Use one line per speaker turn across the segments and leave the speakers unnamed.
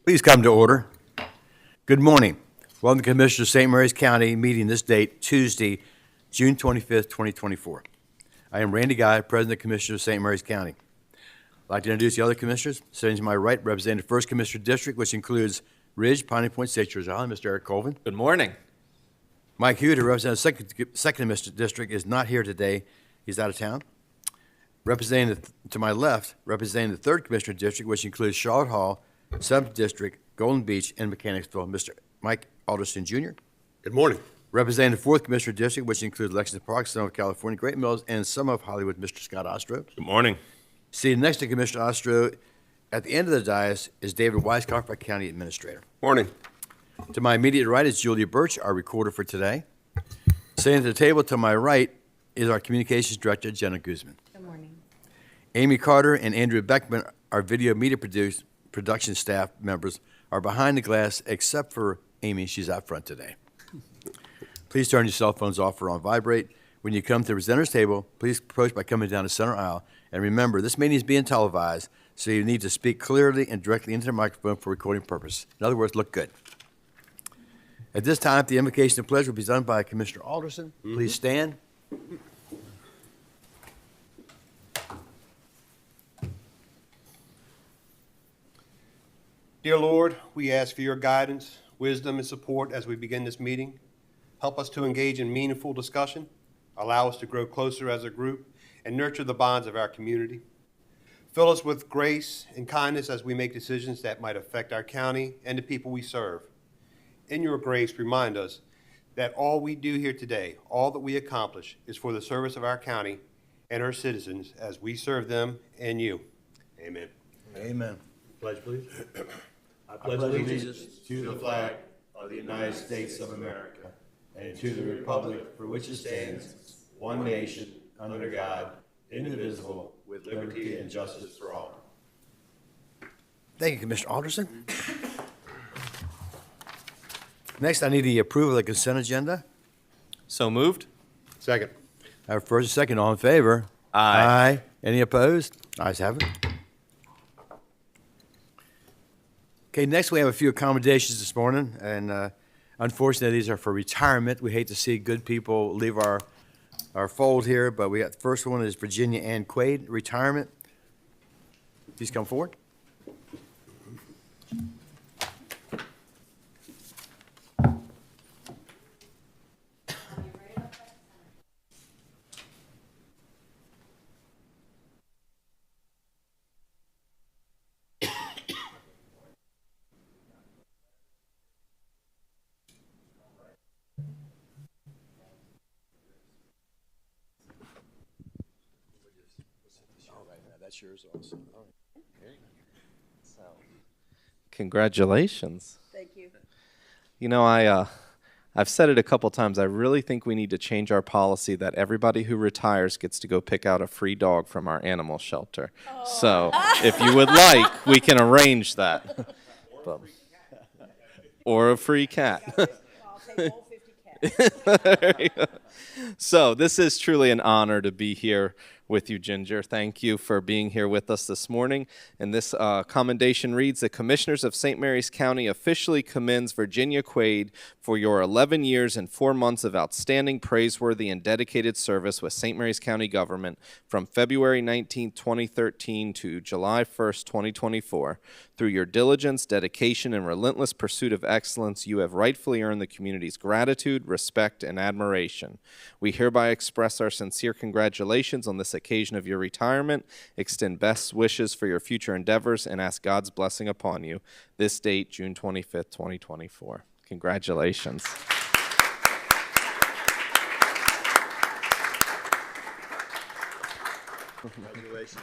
Please come to order. Good morning. Welcome to Commissioner of St. Mary's County meeting this date, Tuesday, June 25th, 2024. I am Randy Guy, President and Commissioner of St. Mary's County. I'd like to introduce the other commissioners. Sitting to my right, representing the 1st Commissioner District, which includes Ridge, Piney Point, Citrus Island, Mr. Eric Colvin.
Good morning.
Mike Hewitt, who represents the 2nd Commissioner District, is not here today. He's out of town. Representing to my left, representing the 3rd Commissioner District, which includes Charlotte Hall, 7th District, Golden Beach, and Mechanicsville, Mr. Mike Alderson Jr.
Good morning.
Representing the 4th Commissioner District, which includes Lexington Park, Sonoma, California, Great Mills, and some of Hollywood, Mr. Scott Ostro.
Good morning.
Seated next to Commissioner Ostro at the end of the dais is David Weisskopf, our County Administrator.
Morning.
To my immediate right is Julia Birch, our recorder for today. Sitting at the table to my right is our Communications Director, Jenna Guzman.
Good morning.
Amy Carter and Andrew Beckman, our video media production staff members, are behind the glass, except for Amy. She's out front today. Please turn your cell phones off or on vibrate. When you come to the presenter's table, please approach by coming down the center aisle. And remember, this meeting is being televised, so you need to speak clearly and directly into the microphone for recording purpose. In other words, look good. At this time, the invocation of pledge will be done by Commissioner Alderson. Please stand.
Dear Lord, we ask for your guidance, wisdom, and support as we begin this meeting. Help us to engage in meaningful discussion, allow us to grow closer as a group, and nurture the bonds of our community. Fill us with grace and kindness as we make decisions that might affect our county and the people we serve. In your grace, remind us that all we do here today, all that we accomplish, is for the service of our county and our citizens as we serve them and you. Amen.
Amen.
Pledge, please.
I pledge allegiance to the flag of the United States of America and to the republic for which it stands, one nation, under God, indivisible, with liberty and justice for all. Thank you, Commissioner Alderson. Next, I need the approval of the consent agenda.
So moved?
Second.
I have first and second. All in favor?
Aye.
Any opposed? Ayes have it. Okay, next we have a few accommodations this morning, and unfortunately these are for retirement. We hate to see good people leave our fold here, but we got the first one is Virginia Ann Quaid, retirement. Please come forward. That's yours also.
Congratulations.
Thank you.
You know, I've said it a couple times. I really think we need to change our policy that everybody who retires gets to go pick out a free dog from our animal shelter. So if you would like, we can arrange that. Or a free cat.
I'll take all 50 cats.
There you go. So this is truly an honor to be here with you, Ginger. Thank you for being here with us this morning. And this commendation reads, the Commissioners of St. Mary's County officially commends Virginia Quaid for your 11 years and 4 months of outstanding, praiseworthy, and dedicated service with St. Mary's County government from February 19, 2013 to July 1st, 2024. Through your diligence, dedication, and relentless pursuit of excellence, you have rightfully earned the community's gratitude, respect, and admiration. We hereby express our sincere congratulations on this occasion of your retirement, extend best wishes for your future endeavors, and ask God's blessing upon you. This date, June 25th, 2024. Congratulations.
Congratulations.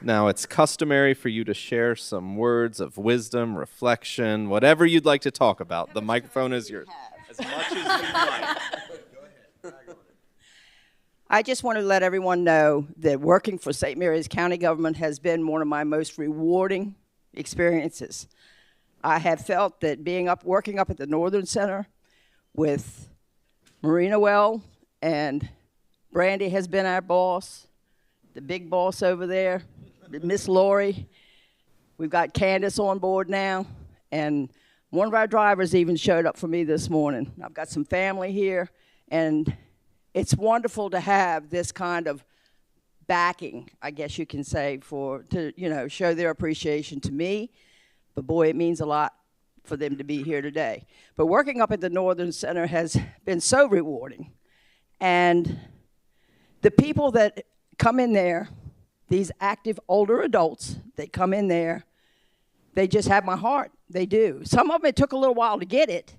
Now, it's customary for you to share some words of wisdom, reflection, whatever you'd like to talk about. The microphone is yours. As much as you'd like.
I just want to let everyone know that working for St. Mary's County government has been one of my most rewarding experiences. I have felt that working up at the Northern Center with Marina Well, and Brandy has been our boss, the big boss over there, Miss Lori. We've got Candace on board now, and one of our drivers even showed up for me this morning. I've got some family here, and it's wonderful to have this kind of backing, I guess you can say, to show their appreciation to me. But boy, it means a lot for them to be here today. But working up at the Northern Center has been so rewarding. And the people that come in there, these active older adults that come in there, they just have my heart. They do. Some of them, it took a little while to get it.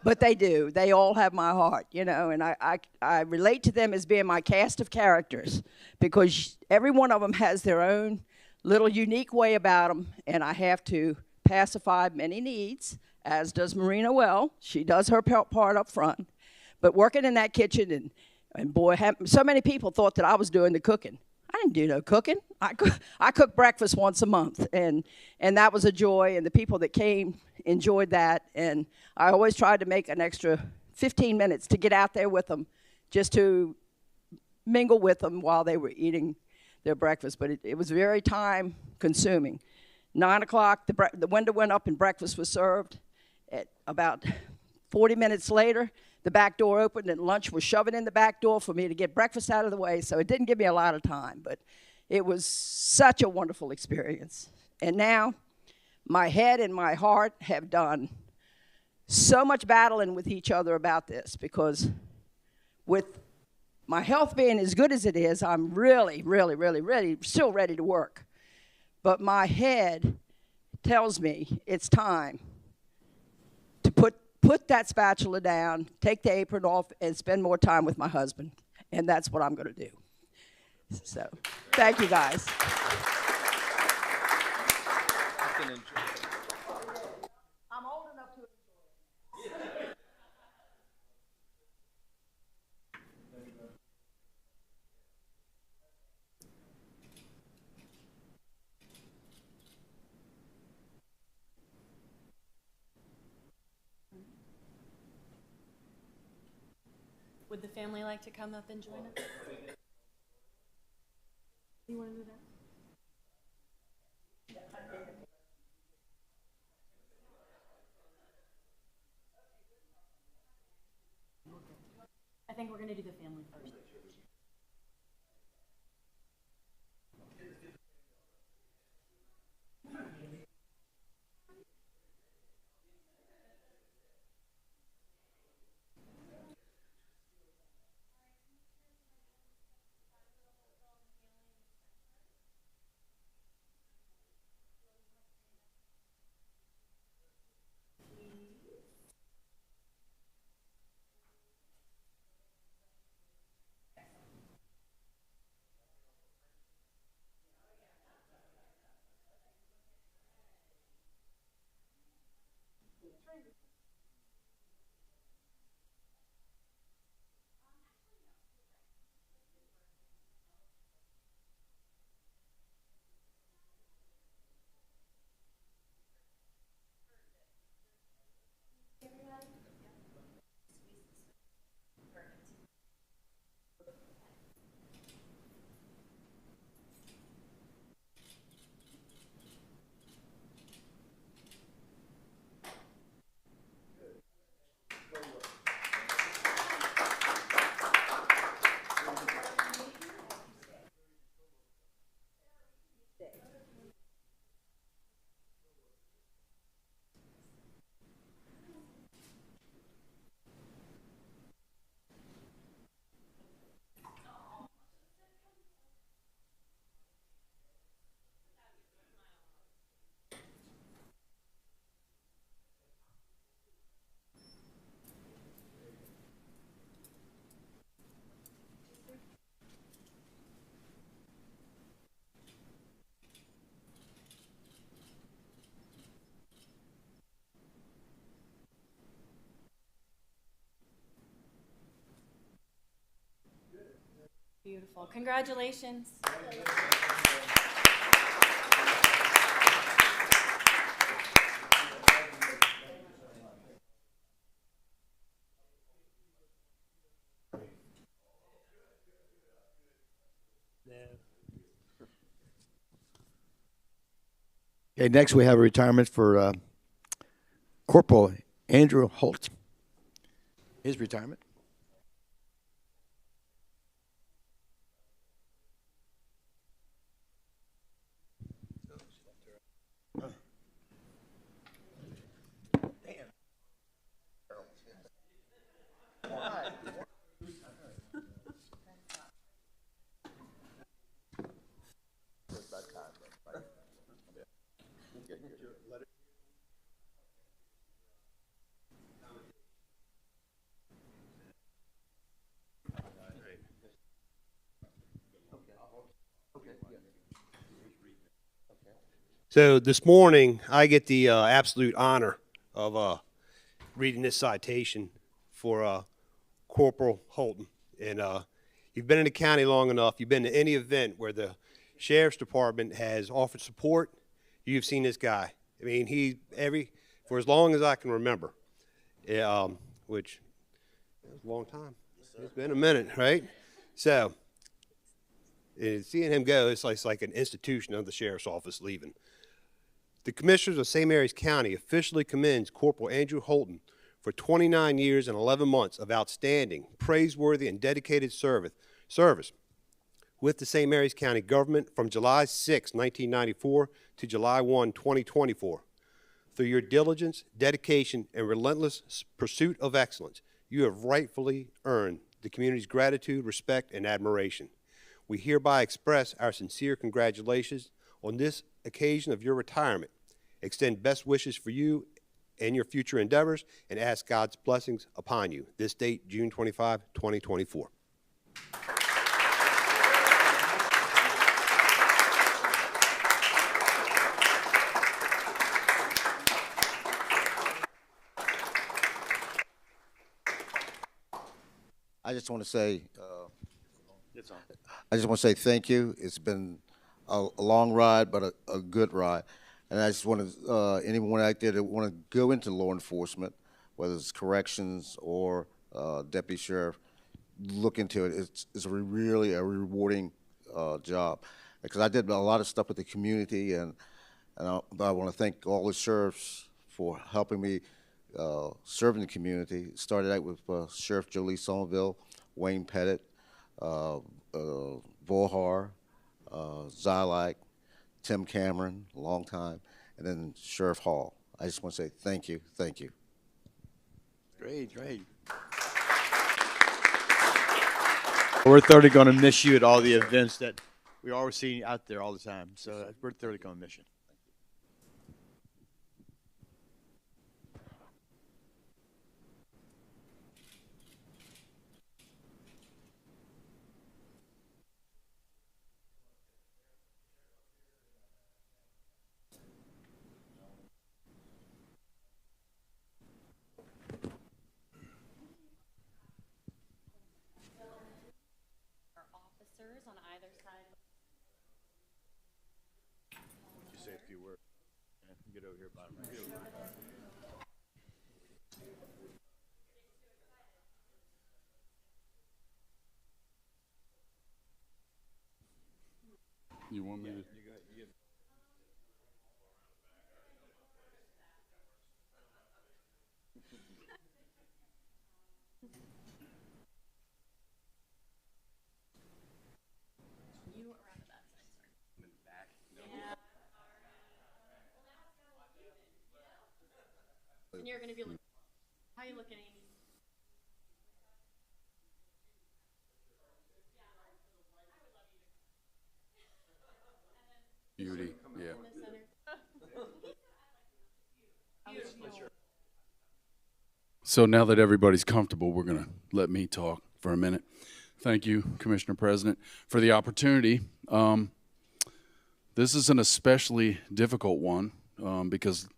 But they do. They all have my heart, and I relate to them as being my cast of characters, because every one of them has their own little unique way about them, and I have to pacify many needs, as does Marina well. She does her part up front. But working in that kitchen, and boy, so many people thought that I was doing the cooking. I didn't do no cooking. I cook breakfast once a month, and that was a joy, and the people that came enjoyed that, and I always tried to make an extra 15 minutes to get out there with them, just to mingle with them while they were eating their breakfast, but it was very time consuming. 9 o'clock, the window went up and breakfast was served. At about 40 minutes later, the back door opened and lunch was shoving in the back door for me to get breakfast out of the way, so it didn't give me a lot of time, but it was such a wonderful experience. And now, my head and my heart have done so much battling with each other about this, because with my health being as good as it is, I'm really, really, really, really still ready to work. But my head tells me it's time to put that spatula down, take the apron off, and spend more time with my husband. And that's what I'm going to do. So, thank you, guys. I'm old enough to enjoy it.
Would the family like to come up and join us? You want to move out? I think we're going to do the family first. Beautiful. Congratulations.
Okay, next we have a retirement for Corporal Andrew Holt. His retirement.
So this morning, I get the absolute honor of reading this citation for Corporal Holton. And you've been in the county long enough. You've been to any event where the sheriff's department has offered support. You've seen this guy. I mean, for as long as I can remember, which is a long time. It's been a minute, right? So, seeing him go, it's like an institution of the sheriff's office leaving. The Commissioners of St. Mary's County officially commends Corporal Andrew Holton for 29 years and 11 months of outstanding, praiseworthy, and dedicated service with the St. Mary's County government from July 6, 1994 to July 1, 2024. Through your diligence, dedication, and relentless pursuit of excellence, you have rightfully earned the community's gratitude, respect, and admiration. We hereby express our sincere congratulations on this occasion of your retirement, extend best wishes for you and your future endeavors, and ask God's blessings upon you. This date, June 25, 2024.
I just want to say, thank you. It's been a long ride, but a good ride. And I just want to, anyone out there that want to go into law enforcement, whether it's corrections or deputy sheriff, look into it. It's really a rewarding job. Because I did a lot of stuff with the community, and I want to thank all the sheriffs for helping me serving the community. Started out with Sheriff Jolie Somerville, Wayne Pettit, Vohar, Zylak, Tim Cameron, a long time, and then Sheriff Hall. I just want to say thank you, thank you.
Great, great. We're thoroughly going to miss you at all the events that we are seeing out there all the time. So we're thoroughly going to miss you.
Our officers on either side.
You say a few words. Get over here, Bob.
You want me to?
You around the back side, sorry. In the back? Yeah. And you're gonna be looking, how you looking, Amy?
Beauty, yeah.
In the center.
So now that everybody's comfortable, we're going to let me talk for a minute. Thank you, Commissioner President, for the opportunity. This is an especially difficult one because,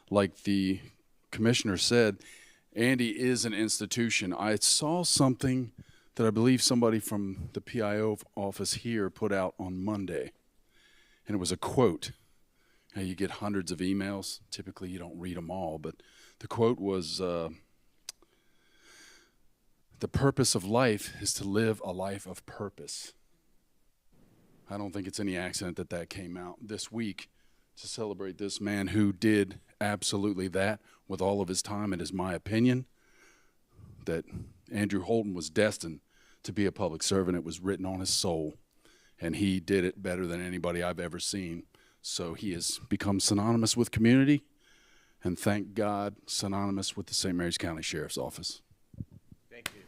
like the Commissioner said, Andy is an institution. I saw something that I believe somebody from the PIO office here put out on Monday, and it was a quote. Now, you get hundreds of emails. Typically, you don't read them all, but the quote was, the purpose of life is to live a life of purpose. I don't think it's any accident that that came out this week to celebrate this man who did absolutely that with all of his time. It is my opinion that Andrew Holden was destined to be a public servant. It was written on his soul, and he did it better than anybody I've ever seen. So he has become synonymous with community, and thank God, synonymous with the St. Mary's County Sheriff's Office.
Thank you.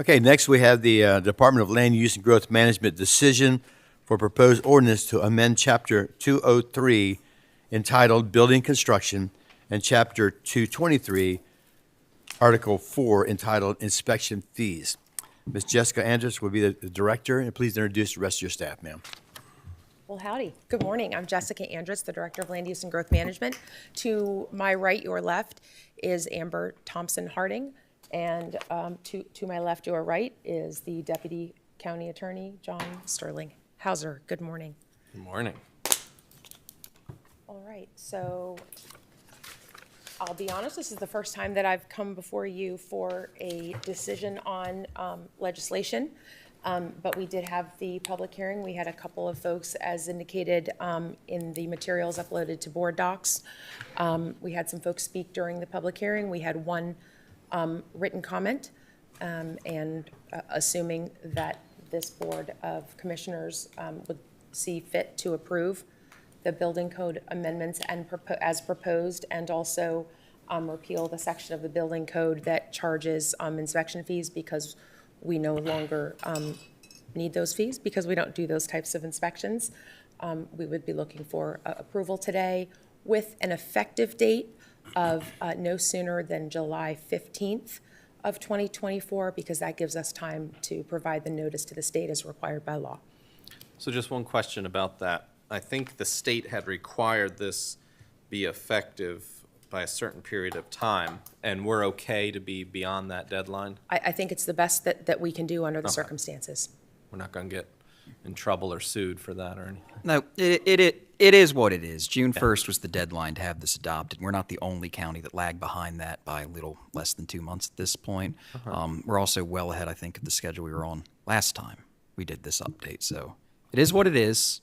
Okay, next we have the Department of Land Use and Growth Management decision for proposed ordinance to amend Chapter 203 entitled Building Construction and Chapter 223, Article 4 entitled Inspection Fees. Ms. Jessica Andrus will be the director, and please introduce the rest of your staff, ma'am.
Well, howdy. Good morning. I'm Jessica Andrus, the Director of Land Use and Growth Management. To my right, your left, is Amber Thompson Harding. And to my left, your right, is the Deputy County Attorney, John Sterling Hauser. Good morning.
Good morning.
All right, so I'll be honest, this is the first time that I've come before you for a decision on legislation. But we did have the public hearing. We had a couple of folks, as indicated in the materials uploaded to board docs. We had some folks speak during the public hearing. We had one written comment, and assuming that this Board of Commissioners would see fit to approve the building code amendments and as proposed, and also repeal the section of the building code that charges inspection fees, because we no longer need those fees because we don't do those types of inspections. We would be looking for approval today with an effective date of no sooner than July 15th of 2024, because that gives us time to provide the notice to the state as required by law.
So just one question about that. I think the state had required this be effective by a certain period of time, and we're okay to be beyond that deadline?
I think it's the best that we can do under the
Okay.
circumstances.
We're not going to get in trouble or sued for that or anything?
No, it is what it is. June 1st was the deadline to have this adopted. We're not the only county that lagged behind that by a little less than 2 months at this point. We're also well ahead, I think, of the schedule we were on last time we did this update. So it is what it is.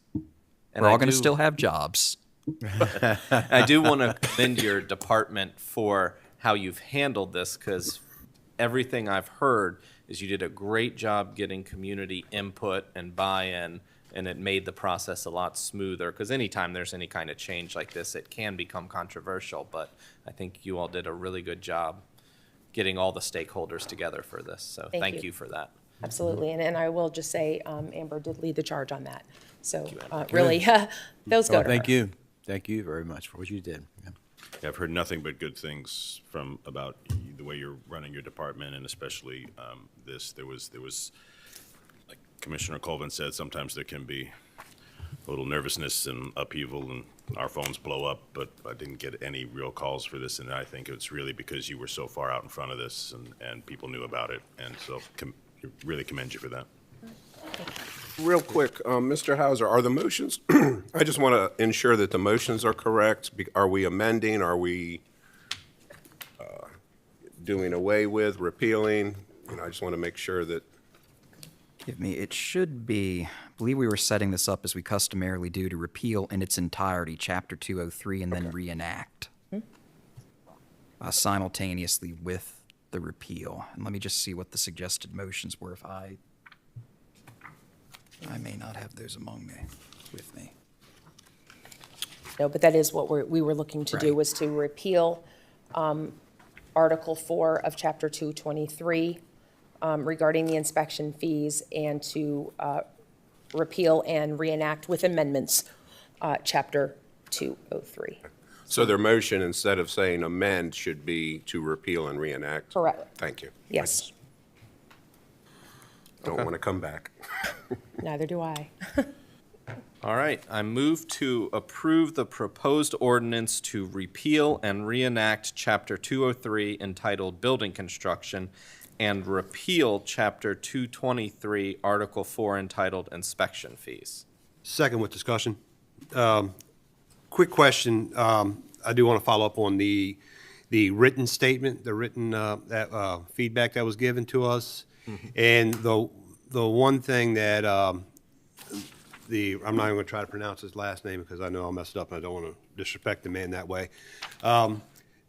And
We're
I
all going to
do-
still have jobs.
I do want to commend your department for how you've handled this, because everything I've heard is you did a great job getting community input and buy-in, and it made the process a lot smoother, because anytime there's any kind of change like this, it can become controversial, but I think you all did a really good job getting all the stakeholders together for this, so
Thank
thank
you.
you for that.
Absolutely, and I will just say, Amber did lead the charge on that. So really, those go to her.
Thank you. Thank you very much for what you did. Yeah.
Yeah, I've heard nothing but good things from about the way you're running your department, and especially this. There was, like Commissioner Colvin said, sometimes there can be a little nervousness and upheaval, and our phones blow up. But I didn't get any real calls for this, and I think it's really because you were so far out in front of this, and people knew about it, and so really commend you for that.
Thank you.
Real quick, Mr. Hauser, are the motions, I just want to ensure that the motions are correct. Are we amending? Are we doing away with, repealing? I just want to make sure that,
It should be, I believe we were setting this up as we customarily do to repeal in its entirety, Chapter 203, and then reenact simultaneously with the repeal. And let me just see what the suggested motions were. If I may not have those among me, with me.
No, but that is what we were looking to do,
Right.
was to repeal Article 4 of Chapter 223 regarding the inspection fees, and to repeal and reenact with amendments Chapter 203.
so their motion, instead of saying amend, should be to repeal and reenact?
Correct.
Thank you.
Yes,
Don't want to come back.
neither do I.
All right, I move to approve the proposed ordinance to repeal and reenact Chapter 203 entitled Building Construction, and repeal Chapter 223, Article 4 entitled Inspection Fees.
Second with discussion. Quick question. I do want to follow up on the written statement, the written feedback that was given to us. And the one thing that I'm not even going to try to pronounce his last name because I know I'll mess it up and I don't want to disrespect the man that way.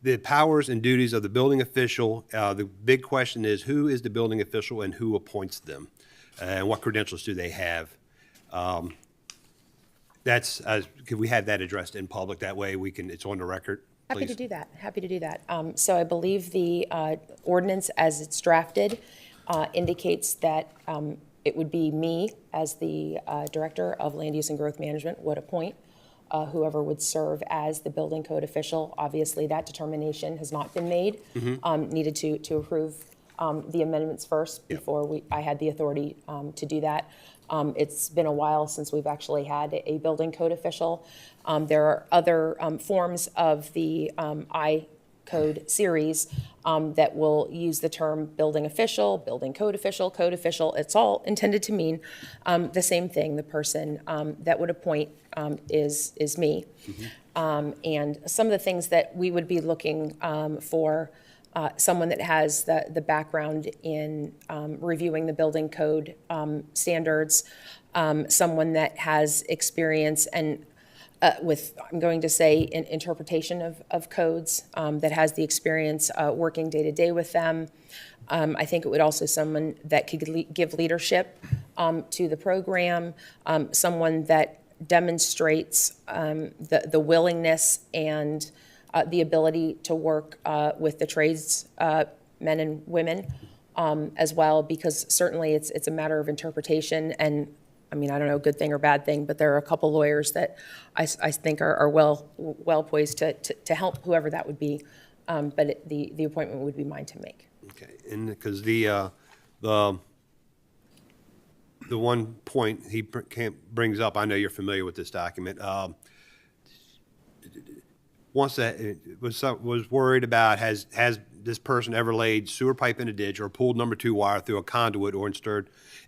The powers and duties of the building official, the big question is, who is the building official and who appoints them? And what credentials do they have? Could we have that addressed in public? That way it's on the record, please?
Happy to do that, happy to do that. So I believe the ordinance as it's drafted indicates that it would be me as the Director of Land Use and Growth Management would appoint whoever would serve as the building code official. Obviously, that determination has not been made. Needed to approve the amendments first before I had the authority to do that. It's been a while since we've actually had a building code official. There are other forms of the I-Code series that will use the term building official, building code official. It's all intended to mean the same thing. The person that would appoint is me. And some of the things that we would be looking for, someone that has the background in reviewing the building code standards, someone that has experience and I'm going to say, in interpretation of codes, that has the experience working day to day with them. I think it would also someone that could give leadership to the program, someone that demonstrates the willingness and the ability to work with the trades men and women as well, because certainly it's a matter of interpretation. And I mean, I don't know, good thing or bad thing, but there are a couple lawyers that I think are well poised to help whoever that would be. But the appointment would be mine to make.
Okay, and because the one point he brings up, I know you're familiar with this document. Once that was worried about, has this person ever laid sewer pipe in a ditch or pulled number 2 wire through a conduit or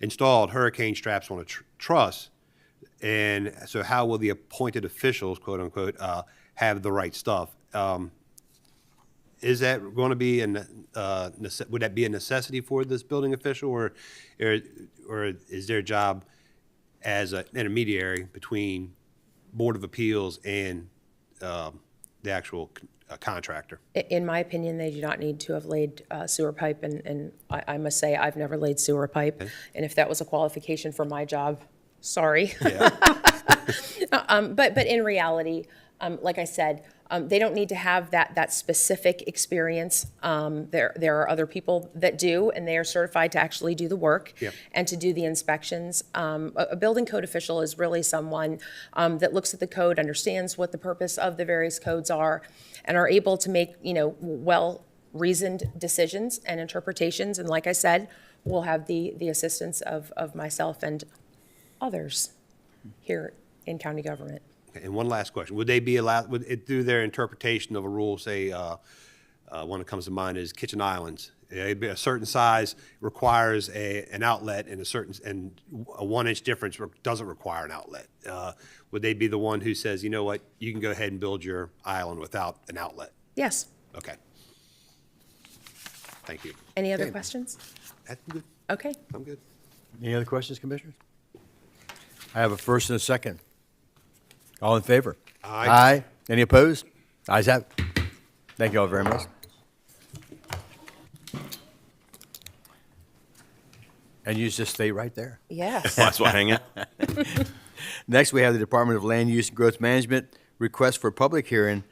installed hurricane straps on a truss? And so how will the appointed officials, quote unquote, have the right stuff? Is that going to be would that be a necessity for this building official, or is their job as an intermediary between Board of Appeals and the actual contractor?
In my opinion, they do not need to have laid sewer pipe, and I must say I've never laid sewer pipe.
Okay.
And if that was a qualification for my job, sorry.
Yeah.
But in reality, like I said, they don't need to have that specific experience. There are other people that do, and they are certified to actually do the work
Yep.
and to do the inspections. A building code official is really someone that looks at the code, understands what the purpose of the various codes are, and are able to make well-reasoned decisions and interpretations. And like I said, we'll have the assistance of myself and others here in county government.
Okay, and one last question. Would they be allowed, through their interpretation of a rule, say, One that comes to mind is kitchen islands. A certain size requires an outlet, and a 1-inch difference doesn't require an outlet. Would they be the one who says, you know what, you can go ahead and build your island without an outlet?
Yes.
Okay. Thank you.
Any other questions?
I'm good.
Okay.
I'm good.
Any other questions, Commissioners? I have a first and a second. All in favor?
Aye.
Aye. Any opposed? Ayes have it. Thank you all very much. And you just stay right there.
Yes.
That's why hang it.
Next, we have the Department of Land Use and Growth Management, request for public hearing,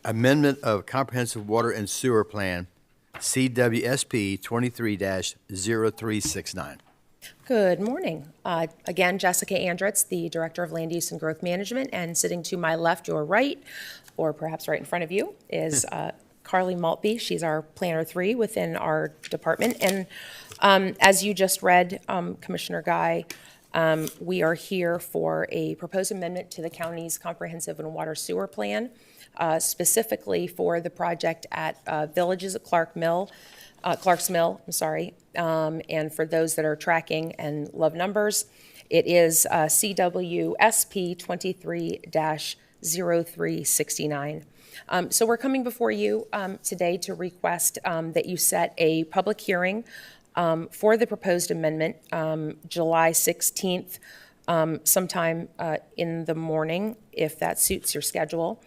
amendment of Comprehensive Water and Sewer Plan, CWSP 23-0369.
Good morning. Again, Jessica Andritz, the Director of Land Use and Growth Management, and sitting to my left or right, or perhaps right in front of you, is Carly Maltby. She's our Planner 3 within our department. And as you just read, Commissioner Guy, we are here for a proposed amendment to the county's Comprehensive and Water Sewer Plan, specifically for the project at Villages at Clarks Mill, and for those that are tracking and love numbers, it is CWSP 23-0369. So we're coming before you today to request that you set a public hearing for the proposed amendment, July 16th, sometime in the morning, if that suits your schedule.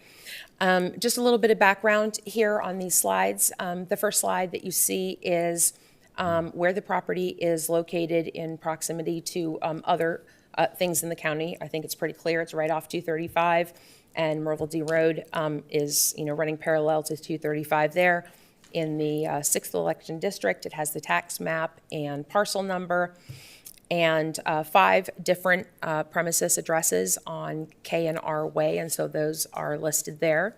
Just a little bit of background here on these slides. The first slide that you see is where the property is located in proximity to other things in the county. I think it's pretty clear. It's right off 235, and Myrtle D Road is running parallel to 235 there. In the 6th election district, it has the tax map and parcel number, and 5 different premises addresses on K and R Way, and so those are listed there.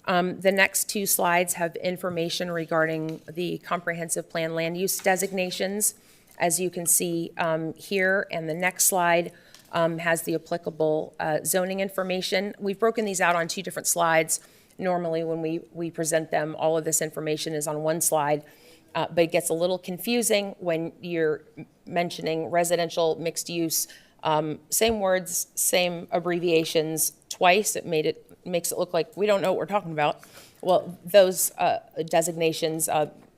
The next 2 slides have information regarding the comprehensive plan land use designations, as you can see here, and the next slide has the applicable zoning information. We've broken these out on 2 different slides. Normally, when we present them, all of this information is on one slide, but it gets a little confusing when you're mentioning residential mixed use, same words, same abbreviations twice. It makes it look like we don't know what we're talking about. Well, those designations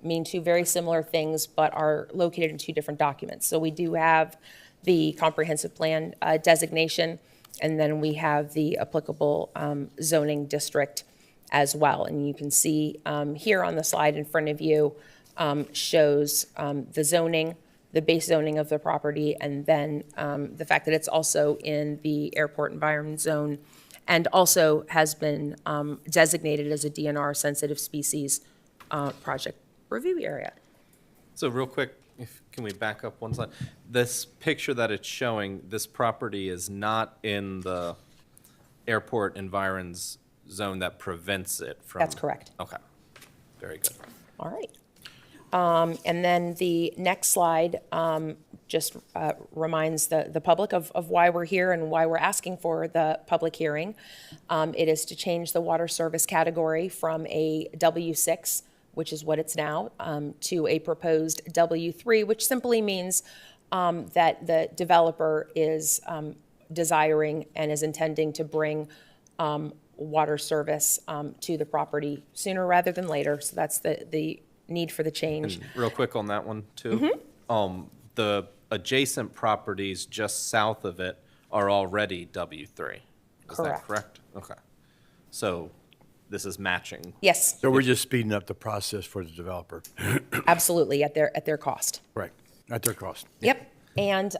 mean 2 very similar things, but are located in 2 different documents. So we do have the comprehensive plan designation, and then we have the applicable zoning district as well. And you can see here on the slide in front of you shows the zoning, the base zoning of the property, and then the fact that it's also in the airport environment zone and also has been designated as a DNR sensitive species project review area.
So real quick, can we back up one slide? This picture that it's showing, this property is not in the airport environs zone that prevents it from.
That's correct.
Okay, very good.
All right. And then the next slide just reminds the public of why we're here and why we're asking for the public hearing. It is to change the water service category from a W6, which is what it's now, to a proposed W3, which simply means that the developer is desiring and is intending to bring water service to the property sooner rather than later. So that's the need for the change.
And real quick on that one too. The adjacent properties just south of it are already W3. Is that
Correct.
correct? Okay. So this is matching.
Yes,
So we're just speeding up the process for the developer.
absolutely, at their cost.
Right, at their cost.
Yep. And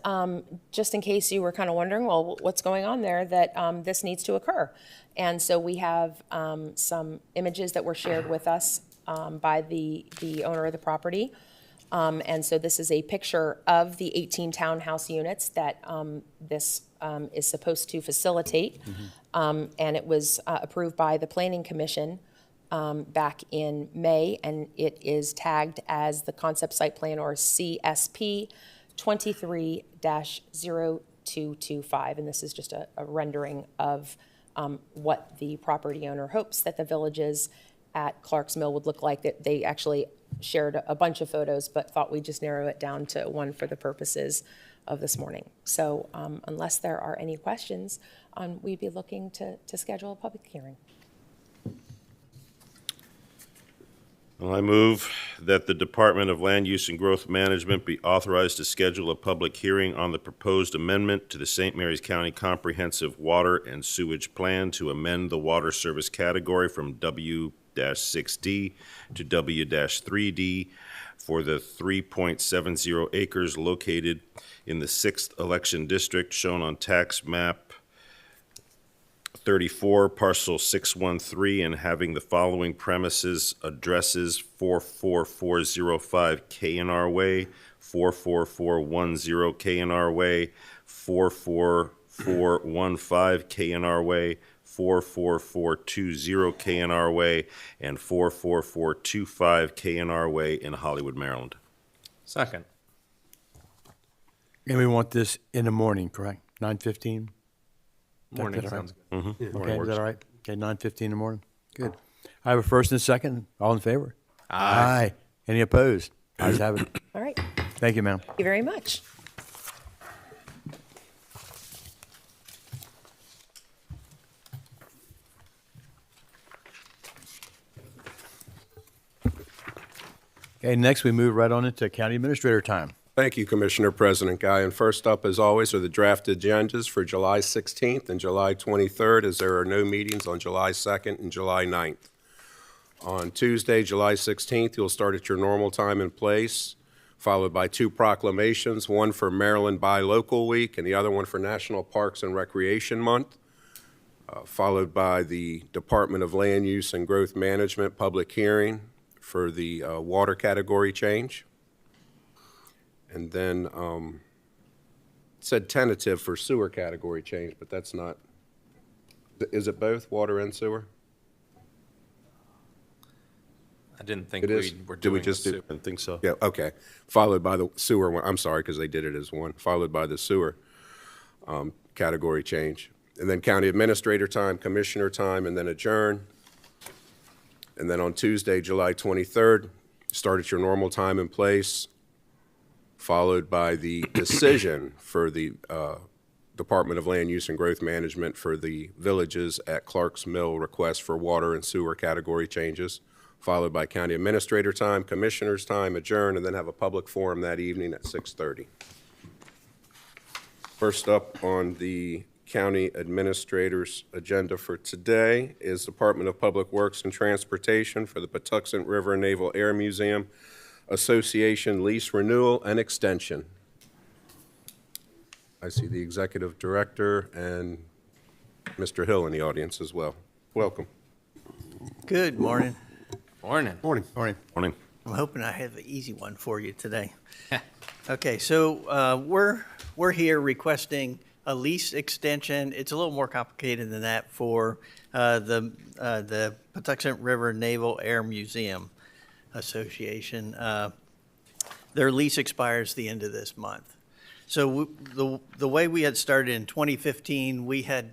just in case you were kind of wondering, well, what's going on there, that this needs to occur. And so we have some images that were shared with us by the owner of the property. And so this is a picture of the 18 townhouse units that this is supposed to facilitate. And it was approved by the Planning Commission back in May, and it is tagged as the Concept Site Plan, or CSP 23-0225. And this is just a rendering of what the property owner hopes that the Villages at Clark's Mill would look like. That they actually shared a bunch of photos, but thought we'd just narrow it down to one for the purposes of this morning. So unless there are any questions, we'd be looking to schedule a public hearing.
Well, I move that the Department of Land Use and Growth Management be authorized to schedule a public hearing on the proposed amendment to the St. Mary's County Comprehensive Water and Sewage Plan to amend the water service category from W-6D to W-3D for the 3.70 acres located in the 6th election district shown on tax map 34, parcel 613, and having the following premises, addresses 44405 KNR Way, 44410 KNR Way, 44415 KNR Way, 44420 KNR Way, and 44425 KNR Way in Hollywood, Maryland.
Second.
And we want this in the morning, correct? 9:15?
Morning
That all right?
sounds good.
Okay, is that all right? Okay, 9:15 in the morning? Good. I have a first and a second. All in favor? Aye. Any opposed? Ayes have it.
All right.
Thank you, ma'am.
Thank you very much.
Okay, next we move right on into county administrator time.
Thank you, Commissioner President Guy. And first up, as always, are the draft agendas for July 16th and July 23rd, as there are no meetings on July 2nd and July 9th. On Tuesday, July 16th, you'll start at your normal time and place, followed by 2 proclamations, one for Maryland Buy Local Week and the other one for National Parks and Recreation Month, followed by the Department of Land Use and Growth Management public hearing for the water category change. And then it said tentative for sewer category change, but that's not, is it both water and sewer?
I didn't think
It is.
we were
Did we
doing
just
the
do-
soup.
I think so.
Yeah, okay. Followed by the sewer one, I'm sorry, because they did it as one, followed by the sewer category change. And then county administrator time, commissioner time, and then adjourn. And then on Tuesday, July 23rd, start at your normal time and place, followed by the decision for the Department of Land Use and Growth Management for the villages at Clark's Mill request for water and sewer category changes, followed by county administrator time, commissioner's time, adjourn, and then have a public forum that evening at 6:30. First up on the county administrator's agenda for today is Department of Public Works and Transportation for the Patuxent River Naval Air Museum Association lease renewal and extension. I see the executive director and Mr. Hill in the audience as well. Welcome.
Good morning.
Morning.
Morning. Morning.
Morning.
I'm hoping I have an easy one for you today. Okay, so we're here requesting a lease extension. It's a little more complicated than that for the Patuxent River Naval Air Museum Association. Their lease expires the end of this month. So the way we had started in 2015, we had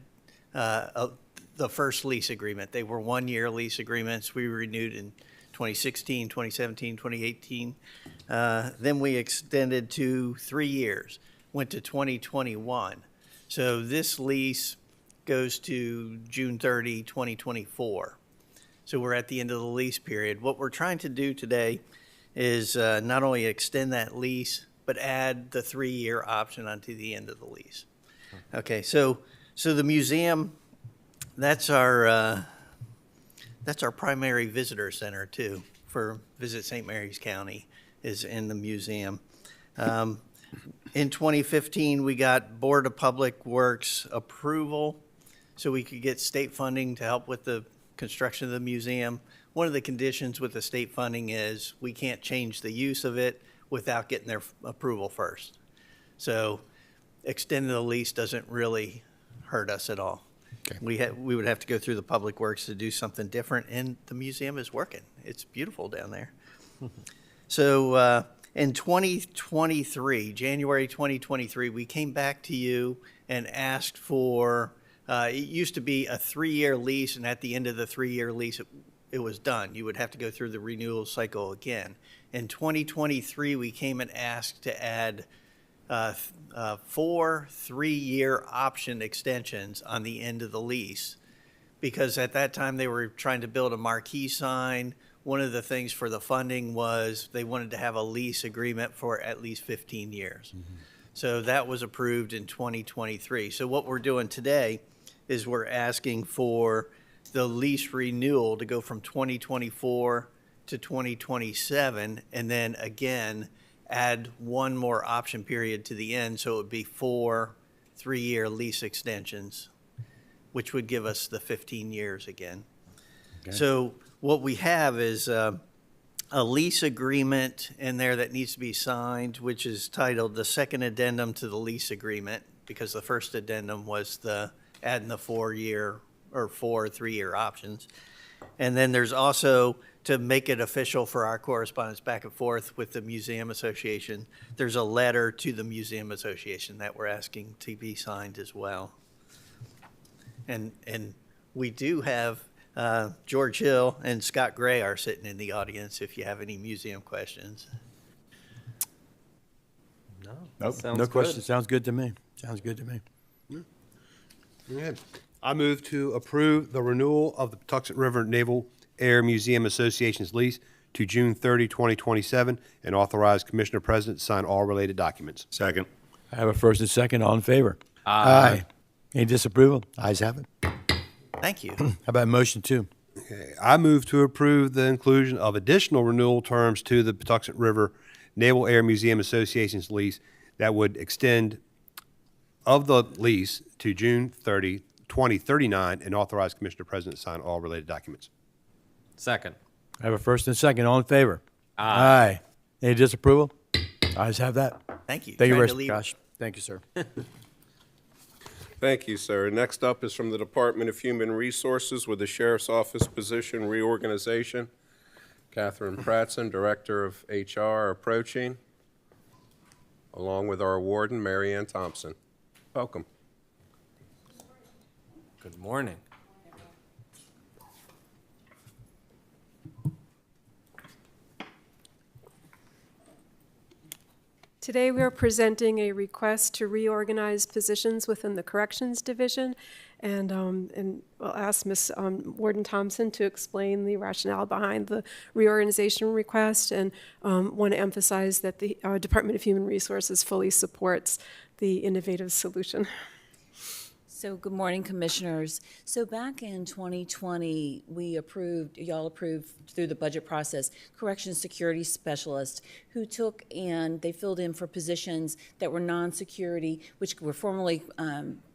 the first lease agreement. They were one-year lease agreements. We renewed in 2016, 2017, 2018. Then we extended to 3 years, went to 2021. So this lease goes to June 30, 2024. So we're at the end of the lease period. What we're trying to do today is not only extend that lease, but add the 3-year option onto the end of the lease. Okay, so the museum, that's our primary visitor center too for Visit St. Mary's County is in the museum. In 2015, we got Board of Public Works approval so we could get state funding to help with the construction of the museum. One of the conditions with the state funding is we can't change the use of it without getting their approval first. So extending the lease doesn't really hurt us at all.
Okay.
We would have to go through the Public Works to do something different, and the museum is working. It's beautiful down there. So in 2023, January 2023, we came back to you and asked for, it used to be a 3-year lease, and at the end of the 3-year lease, it was done. You would have to go through the renewal cycle again. In 2023, we came and asked to add 4 3-year option extensions on the end of the lease, because at that time they were trying to build a marquee sign. One of the things for the funding was they wanted to have a lease agreement for at least 15 years. So that was approved in 2023. So what we're doing today is we're asking for the lease renewal to go from 2024 to 2027, and then again, add one more option period to the end, so it would be 4 3-year lease extensions, which would give us the 15 years again. So what we have is a lease agreement in there that needs to be signed, which is titled the second addendum to the lease agreement, because the first addendum was the adding the 4-year or 4 3-year options. And then there's also, to make it official for our correspondence back and forth with the Museum Association, there's a letter to the Museum Association that we're asking to be signed as well. And we do have George Hill and Scott Gray are sitting in the audience if you have any museum questions.
Nope,
Sounds
no
good.
question. Sounds good to me. Sounds good to me.
Good. I move to approve the renewal of the Patuxent River Naval Air Museum Association's lease to June 30, 2027, and authorize Commissioner President to sign all related documents.
Second.
I have a first and second. All in favor? Aye. Any disapproval? Ayes have it.
Thank you.
How about motion 2?
Okay, I move to approve the inclusion of additional renewal terms to the Patuxent River Naval Air Museum Association's lease that would extend of the lease to June 30, 2039, and authorize Commissioner President to sign all related documents.
Second.
I have a first and second. All in favor? Aye. Any disapproval? Ayes have that.
Thank you.
Thank you,
Trying to
Mr.
leave-
Gosh. Thank you, sir.
Thank you, sir. Next up is from the Department of Human Resources with the Sheriff's Office position reorganization. Catherine Pratson, Director of HR, approaching, along with our warden, Mary Ann Thompson. Welcome.
Good morning.
Today, we are presenting a request to reorganize positions within the Corrections Division, and I'll ask Ms. Warden Thompson to explain the rationale behind the reorganization request, and want to emphasize that the Department of Human Resources fully supports the innovative solution.
So good morning, Commissioners. So back in 2020, y'all approved through the budget process, corrections security specialists who took and they filled in for positions that were non-security, which were formerly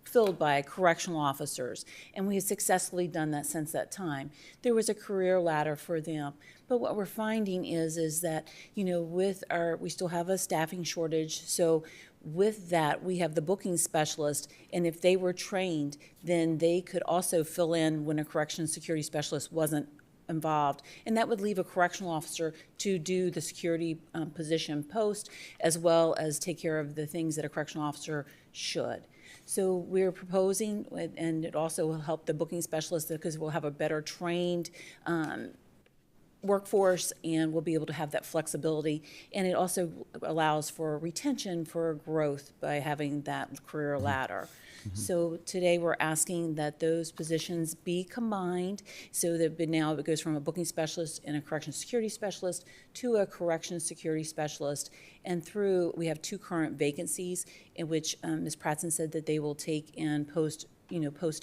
filled by correctional officers. And we have successfully done that since that time. There was a career ladder for them. But what we're finding is that, we still have a staffing shortage. So with that, we have the booking specialist, and if they were trained, then they could also fill in when a corrections security specialist wasn't involved. And that would leave a correctional officer to do the security position post, as well as take care of the things that a correctional officer should. So we're proposing, and it also will help the booking specialist because we'll have a better trained workforce, and we'll be able to have that flexibility. And it also allows for retention, for growth by having that career ladder. So today we're asking that those positions be combined so that now it goes from a booking specialist and a corrections security specialist to a corrections security specialist. And we have 2 current vacancies in which Ms. Pratson said that they will take and post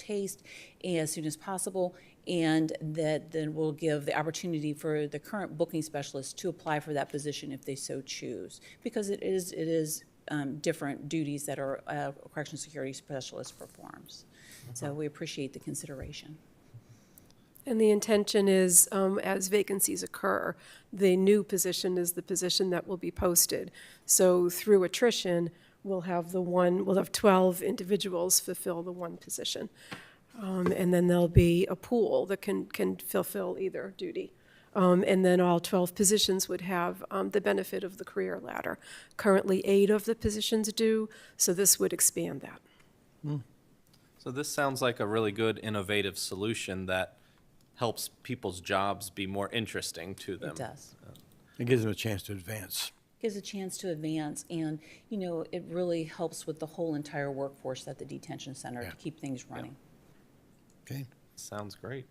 haste as soon as possible, and that then we'll give the opportunity for the current booking specialist to apply for that position if they so choose, because it is different duties that a corrections security specialist performs. So we appreciate the consideration.
And the intention is, as vacancies occur, the new position is the position that will be posted. So through attrition, we'll have 12 individuals fulfill the one position. And then there'll be a pool that can fulfill either duty. And then all 12 positions would have the benefit of the career ladder. Currently, 8 of the positions do, so this would expand that.
So this sounds like a really good innovative solution that helps people's jobs be more interesting to them.
It does.
It gives them a chance to advance.
Gives a chance to advance, and, you know, it really helps with the whole entire workforce at the detention center to keep things running.
Okay.
Sounds great.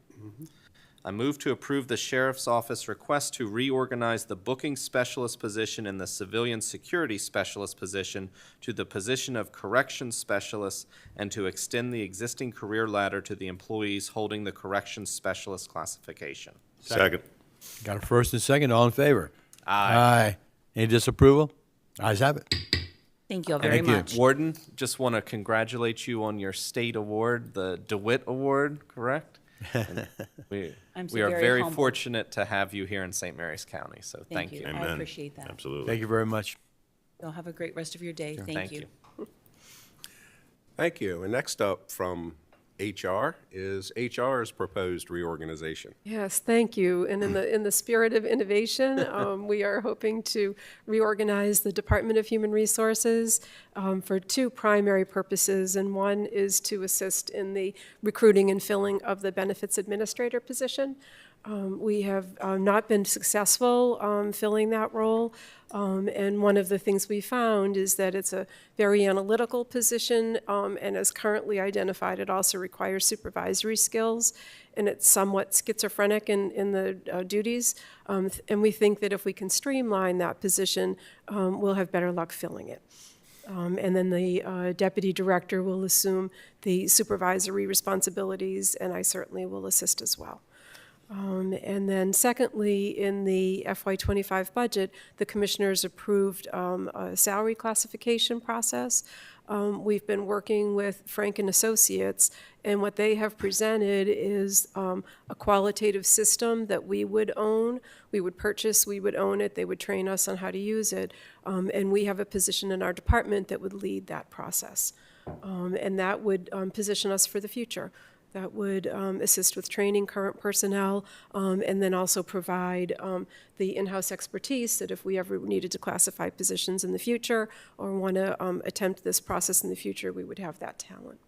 I move to approve the Sheriff's Office request to reorganize the booking specialist position and the civilian security specialist position to the position of corrections specialist and to extend the existing career ladder to the employees holding the corrections specialist classification.
Second.
Got a first and second, all in favor?
Aye.
Aye. Any disapproval? Ayes have it.
Thank you all very
Thank you.
much.
Warden, just want to congratulate you on your state award, the DeWitt Award, correct? And we
I'm so
we are
very
very
humbled.
fortunate to have you here in St. Mary's County, so thank you.
I
Amen.
appreciate that.
Absolutely.
Thank you very much.
Y'all have a great rest of your day. Thank you.
Thank you. And next up from HR is HR's proposed reorganization.
Yes, thank you. And in the spirit of innovation, we are hoping to reorganize the Department of Human Resources for two primary purposes, and one is to assist in the recruiting and filling of the benefits administrator position. We have not been successful filling that role, and one of the things we found is that it's a very analytical position, and as currently identified, it also requires supervisory skills, and it's somewhat schizophrenic in the duties, and we think that if we can streamline that position, we'll have better luck filling it. And then the deputy director will assume the supervisory responsibilities, and I certainly will assist as well. And then secondly, in the FY25 budget, the commissioners approved a salary classification process. We've been working with Frank and Associates, and what they have presented is a qualitative system that we would own. We would purchase, we would own it, they would train us on how to use it, and we have a position in our department that would lead that process. And that would position us for the future. That would assist with training current personnel, and then also provide the in-house expertise that if we ever needed to classify positions in the future or want to attempt this process in the future, we would have that talent.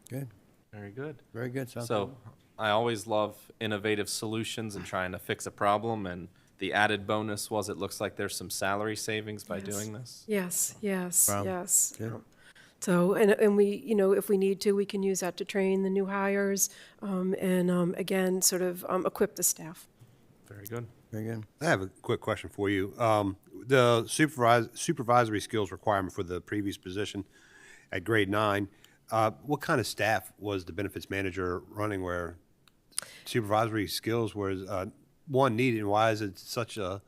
Good.
Very good.
Very good. Sounds
So
good.
I always love innovative solutions and trying to fix a problem, and the added bonus was it looks like there's some salary savings by doing this.
Yes, yes,
Wow.
yes.
Good.
So, and we, you know, if we need to, we can use that to train the new hires, and again, sort of equip the staff.
Very good.
Very good.
I have a quick question for you. The supervisory skills requirement for the previous position at grade 9, what kind of staff was the benefits manager running where supervisory skills was, one, needed, and why is it such a,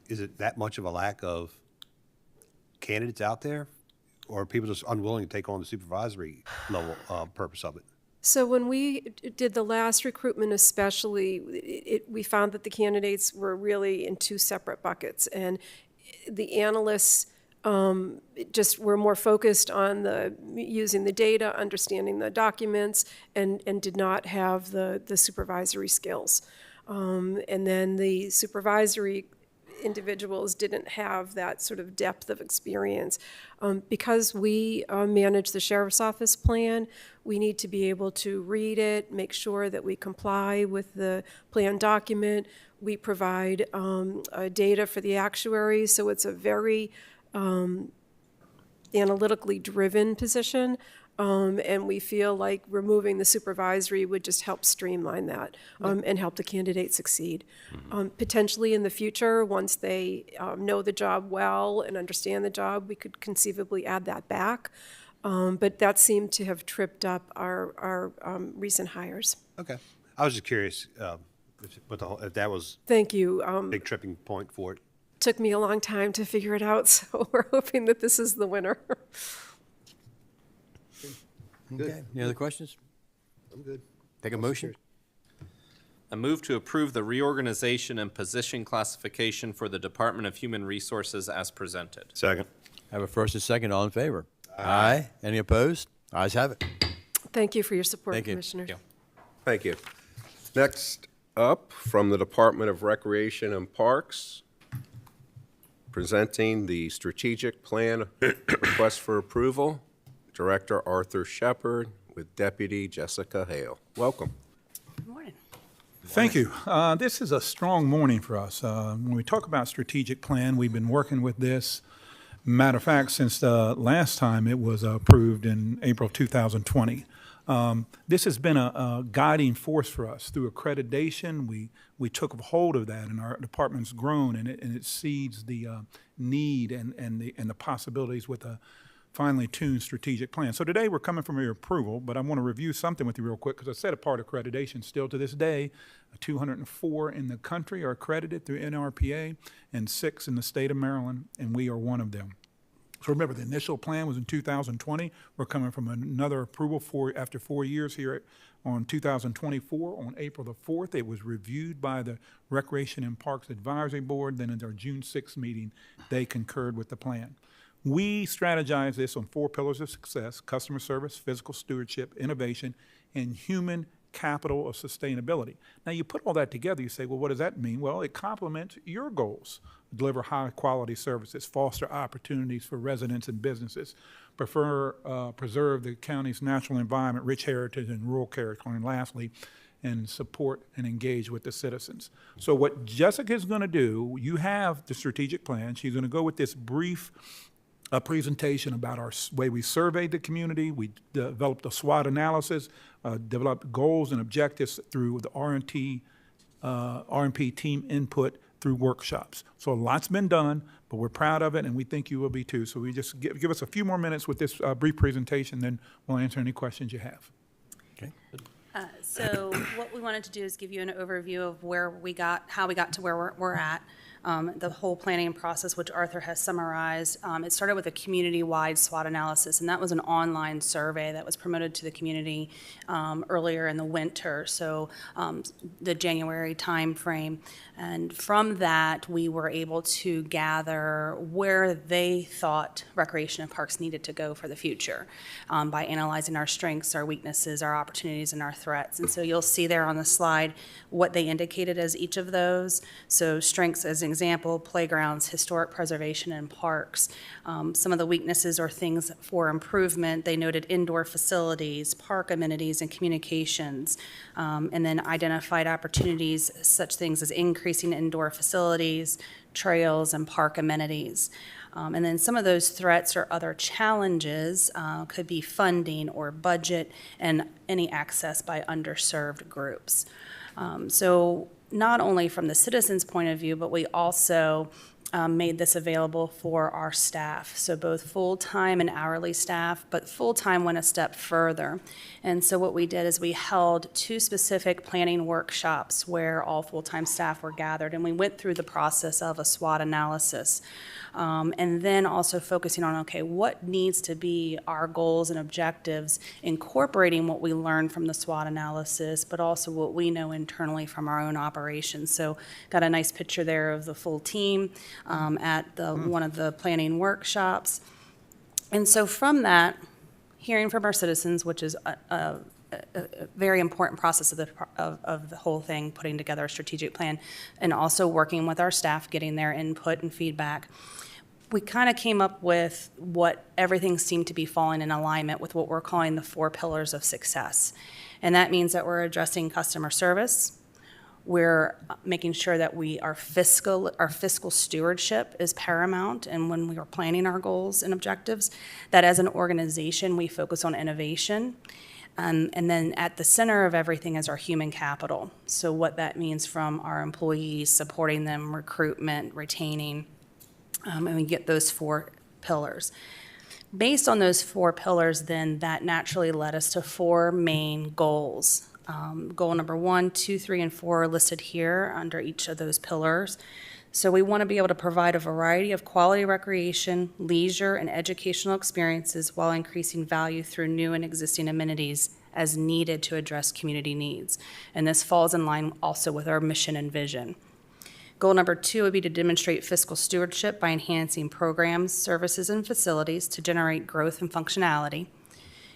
is it that much of a lack of candidates out there? Or are people just unwilling to take on the supervisory level purpose of it?
So when we did the last recruitment especially, we found that the candidates were really in two separate buckets. And the analysts just were more focused on using the data, understanding the documents, and did not have the supervisory skills. And then the supervisory individuals didn't have that sort of depth of experience. Because we manage the sheriff's office plan, we need to be able to read it, make sure that we comply with the plan document. We provide data for the actuaries, so it's a very analytically driven position. And we feel like removing the supervisory would just help streamline that and help the candidate succeed. Potentially in the future, once they know the job well and understand the job, we could conceivably add that back. But that seemed to have tripped up our recent hires.
Okay. I was just curious if that was
Thank you.
a big tripping point for it.
Took me a long time to figure it out, so we're hoping that this is the winner.
Okay. Any other questions?
I'm good.
Take a motion.
I move to approve the reorganization and position classification for the Department of Human Resources as presented.
Second.
Have a first and second, all in favor? Aye. Any opposed? Ayes have it.
Thank you for your support,
Thank you.
Commissioners.
Thank you. Next up, from the Department of Recreation and Parks, presenting the strategic plan request for approval, Director Arthur Shepard with Deputy Jessica Hale. Welcome.
Thank you. This is a strong morning for us. When we talk about strategic plan, we've been working with this. Matter of fact, since the last time it was approved in April of 2020. This has been a guiding force for us. Through accreditation, we took hold of that, and our department's grown, and it seeds the need and the possibilities with a finely tuned strategic plan. So today we're coming from your approval, but I want to review something with you real quick, because I said a part of accreditation. Still to this day, 204 in the country are accredited through NRPA and 6 in the state of Maryland, and we are one of them. So remember, the initial plan was in 2020. We're coming from another approval after 4 years here on 2024. On April the 4th, it was reviewed by the Recreation and Parks Advisory Board. Then at our June 6th meeting, they concurred with the plan. We strategize this on 4 pillars of success: customer service, physical stewardship, innovation, and human capital of sustainability. Now, you put all that together, you say, well, what does that mean? Well, it complements your goals: deliver high-quality services, foster opportunities for residents and businesses, preserve the county's natural environment, rich heritage, and rural character, and lastly, and support and engage with the citizens. So what Jessica is going to do, you have the strategic plan. She's going to go with this brief presentation about our way we surveyed the community. We developed a SWOT analysis, developed goals and objectives through the R&P team input through workshops. So a lot's been done, but we're proud of it, and we think you will be too. So we just give us a few more minutes with this brief presentation, then we'll answer any questions you have.
Okay.
So what we wanted to do is give you an overview of how we got to where we're at. The whole planning process, which Arthur has summarized. It started with a community-wide SWOT analysis, and that was an online survey that was promoted to the community earlier in the winter, so the January timeframe. And from that, we were able to gather where they thought Recreation and Parks needed to go for the future by analyzing our strengths, our weaknesses, our opportunities, and our threats. And so you'll see there on the slide what they indicated as each of those. So strengths, as an example, playgrounds, historic preservation, and parks. Some of the weaknesses or things for improvement, they noted indoor facilities, park amenities, and communications, and then identified opportunities, such things as increasing indoor facilities, trails, and park amenities. And then some of those threats or other challenges could be funding or budget and any access by underserved groups. So not only from the citizens' point of view, but we also made this available for our staff, so both full-time and hourly staff, but full-time went a step further. And so what we did is we held 2 specific planning workshops where all full-time staff were gathered, and we went through the process of a SWOT analysis. And then also focusing on, okay, what needs to be our goals and objectives, incorporating what we learned from the SWOT analysis, but also what we know internally from our own operations. So got a nice picture there of the full team at one of the planning workshops. And so from that, hearing from our citizens, which is a very important process of the whole thing, putting together a strategic plan, and also working with our staff, getting their input and feedback, we kind of came up with what everything seemed to be falling in alignment with what we're calling the 4 pillars of success. And that means that we're addressing customer service. We're making sure that our fiscal stewardship is paramount, and when we are planning our goals and objectives, that as an organization we focus on innovation. And then at the center of everything is our human capital. So what that means from our employees, supporting them, recruitment, retaining, and we get those 4 pillars. Based on those 4 pillars, then that naturally led us to 4 main goals. Goal number 1, 2, 3, and 4 are listed here under each of those pillars. So we want to be able to provide a variety of quality recreation, leisure, and educational experiences while increasing value through new and existing amenities as needed to address community needs. And this falls in line also with our mission and vision. Goal number 2 would be to demonstrate fiscal stewardship by enhancing programs, services, and facilities to generate growth and functionality.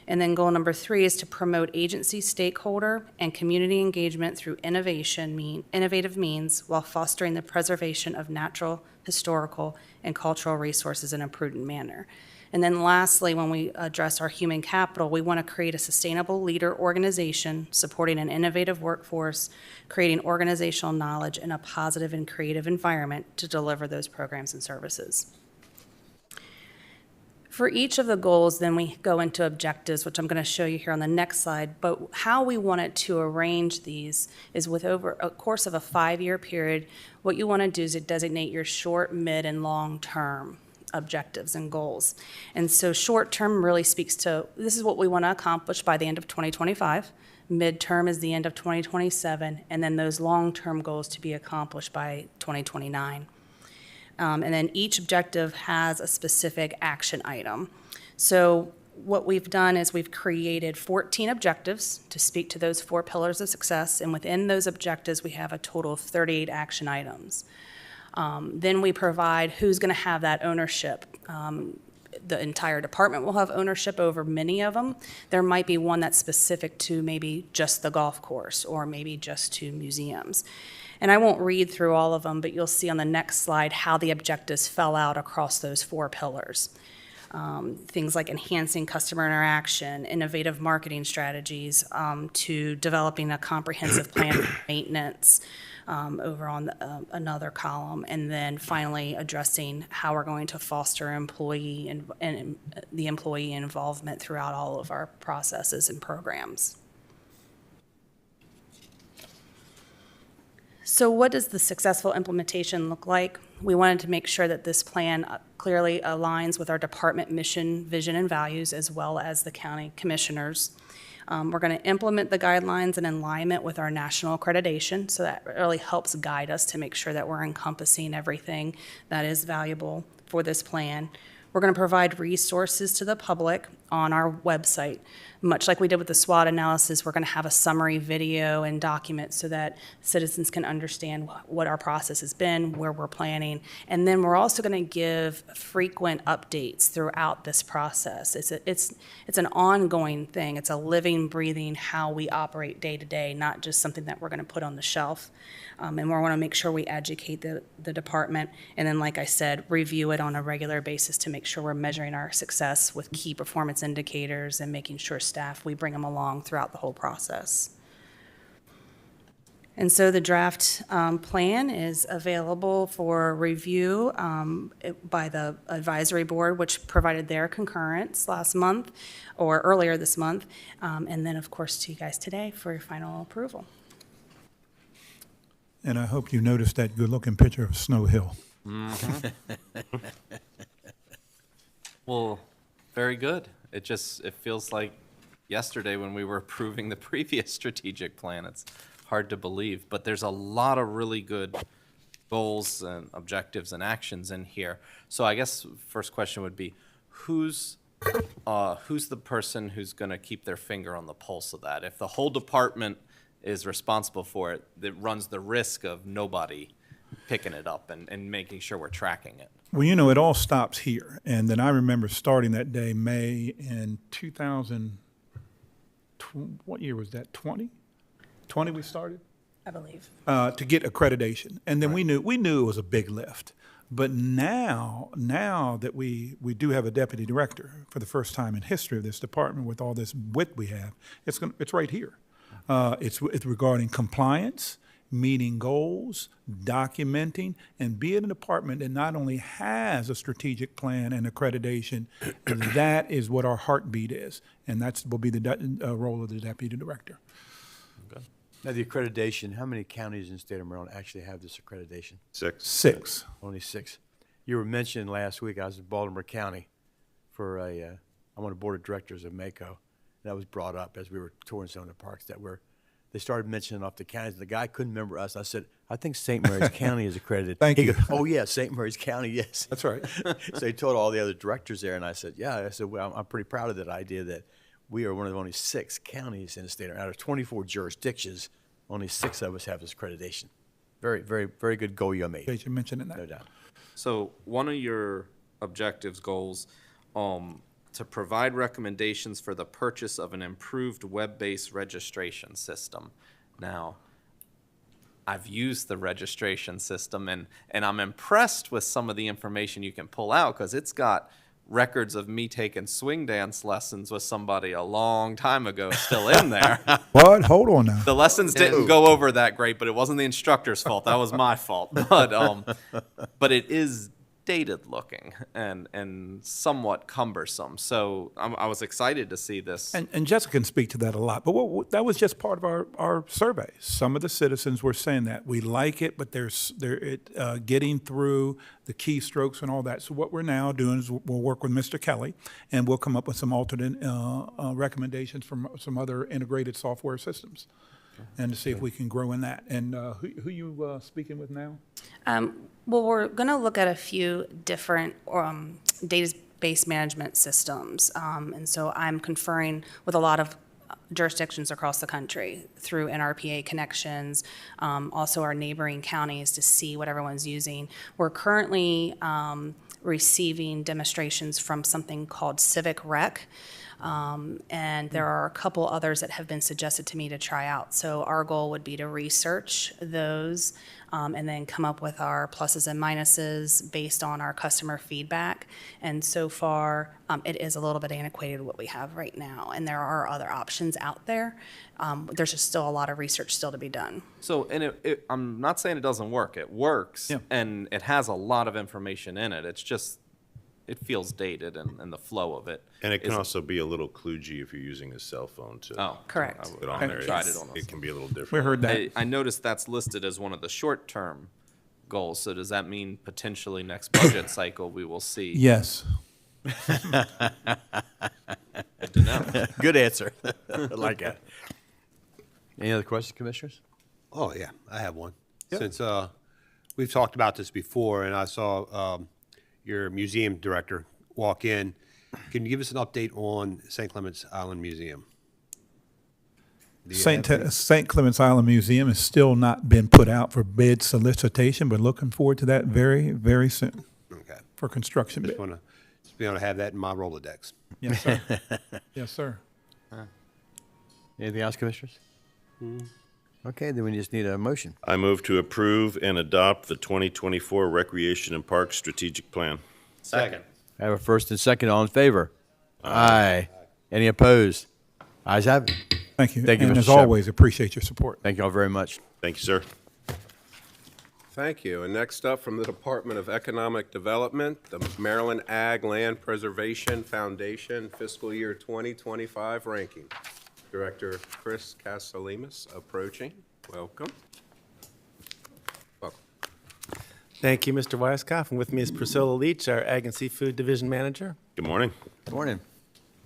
And then goal number 3 is to promote agency, stakeholder, and community engagement through innovative means while fostering the preservation of natural, historical, and cultural resources in a prudent manner. And then lastly, when we address our human capital, we want to create a sustainable leader organization supporting an innovative workforce, creating organizational knowledge and a positive and creative environment to deliver those programs and services. For each of the goals, then we go into objectives, which I'm going to show you here on the next slide. But how we wanted to arrange these is with over a course of a 5-year period, what you want to do is to designate your short, mid, and long-term objectives and goals. And so short-term really speaks to, this is what we want to accomplish by the end of 2025. Mid-term is the end of 2027, and then those long-term goals to be accomplished by 2029. And then each objective has a specific action item. So what we've done is we've created 14 objectives to speak to those 4 pillars of success, and within those objectives, we have a total of 38 action items. Then we provide who's going to have that ownership. The entire department will have ownership over many of them. There might be one that's specific to maybe just the golf course or maybe just to museums. And I won't read through all of them, but you'll see on the next slide how the objectives fell out across those 4 pillars. Things like enhancing customer interaction, innovative marketing strategies, to developing a comprehensive plan for maintenance over on another column, and then finally addressing how we're going to foster employee and the employee involvement throughout all of our processes and programs. So what does the successful implementation look like? We wanted to make sure that this plan clearly aligns with our department mission, vision, and values, as well as the county commissioners. We're going to implement the guidelines in alignment with our national accreditation, so that really helps guide us to make sure that we're encompassing everything that is valuable for this plan. We're going to provide resources to the public on our website. Much like we did with the SWOT analysis, we're going to have a summary video and document so that citizens can understand what our process has been, where we're planning. And then we're also going to give frequent updates throughout this process. It's an ongoing thing. It's a living, breathing, how we operate day to day, not just something that we're going to put on the shelf. And we want to make sure we educate the department, and then, like I said, review it on a regular basis to make sure we're measuring our success with key performance indicators and making sure staff, we bring them along throughout the whole process. And so the draft plan is available for review by the advisory board, which provided their concurrence last month or earlier this month, and then, of course, to you guys today for your final approval.
And I hope you noticed that good-looking picture of Snow Hill.
Well, very good. It feels like yesterday when we were approving the previous strategic plan. It's hard to believe, but there's a lot of really good goals and objectives and actions in here. So I guess first question would be, who's the person who's going to keep their finger on the pulse of that? If the whole department is responsible for it, that runs the risk of nobody picking it up and making sure we're tracking it.
Well, you know, it all stops here. And then I remember starting that day, May in 2000, what year was that, 20? 20 we started?
I believe.
To get accreditation. And then we knew it was a big lift. But now that we do have a deputy director for the first time in history of this department with all this width we have, it's right here. It's regarding compliance, meeting goals, documenting, and being a department that not only has a strategic plan and accreditation, that is what our heartbeat is, and that will be the role of the deputy director.
Okay. Now, the accreditation, how many counties in the state of Maryland actually have this accreditation?
6.
Only 6. You were mentioning last week, I was in Baltimore County for I'm on the board of directors of MACO. That was brought up as we were touring some of the parks they started mentioning off the counties. The guy couldn't remember us. I said, I think St. Mary's County is accredited.
Thank
he
you.
goes, oh, yeah, St. Mary's County, yes.
That's right.
So he told all the other directors there, and I said, yeah. I said, well, I'm pretty proud of that idea that we are one of the only 6 counties in the state. Out of 24 jurisdictions, only 6 of us have this accreditation. Very, very, very good goal you made.
Appreciate you mentioning that.
No doubt.
So one of your objectives, goals, to provide recommendations for the purchase of an improved web-based registration system. Now, I've used the registration system, and I'm impressed with some of the information you can pull out, because it's got records of me taking swing dance lessons with somebody a long time ago still in there.
What? Hold on now.
The lessons didn't go over that great, but it wasn't the instructor's fault. That was my fault. But it is dated looking and somewhat cumbersome. So I was excited to see this.
And Jessica can speak to that a lot, but that was just part of our survey. Some of the citizens were saying that we like it, but getting through the keystrokes and all that. So what we're now doing is we'll work with Mr. Kelly, and we'll come up with some alternate recommendations from some other integrated software systems, and to see if we can grow in that. And who you speaking with now?
Well, we're going to look at a few different database management systems. And so I'm conferring with a lot of jurisdictions across the country through NRPA connections, also our neighboring counties to see what everyone's using. We're currently receiving demonstrations from something called Civic Rec. And there are a couple others that have been suggested to me to try out. So our goal would be to research those and then come up with our pluses and minuses based on our customer feedback. And so far, it is a little bit antiquated what we have right now. And there are other options out there. There's just still a lot of research still to be done.
So, and I'm not saying it doesn't work. It works, and it has a lot of information in it. It's just, it feels dated and the flow of it.
And it can also be a little kludgy if you're using a cell phone to
correct.
put on there. It can be a little different.
We heard that.
I noticed that's listed as one of the short-term goals. So does that mean potentially next budget cycle we will see?
Yes.
Good to know.
Good answer. I like that. Any other questions, commissioners?
Oh, yeah, I have one. Since we've talked about this before, and I saw your museum director walk in, can you give us an update on St. Clements Island Museum?
St. Clements Island Museum has still not been put out for bid solicitation, but looking forward to that very, very soon.
Okay.
For construction bid.
Just want to be able to have that in my Rolodex.
Yes, sir. Yes, sir.
Anything else, commissioners? Okay, then we just need a motion.
I move to approve and adopt the 2024 Recreation and Parks Strategic Plan.
Second.
I have a first and second. All in favor? Aye. Any opposed? Ayes have it.
Thank you.
Thank you,
and
Mr.
as
Shepard.
always, appreciate your support.
Thank you all very much.
Thank you, sir.
Thank you. And next up from the Department of Economic Development, the Maryland Ag Land Preservation Foundation Fiscal Year 2025 ranking. Director Chris Casalemas approaching. Welcome. Welcome.
Thank you, Mr. Weiskopf. And with me is Priscilla Leach, our Ag and Seafood Division Manager.
Good morning.
Good morning.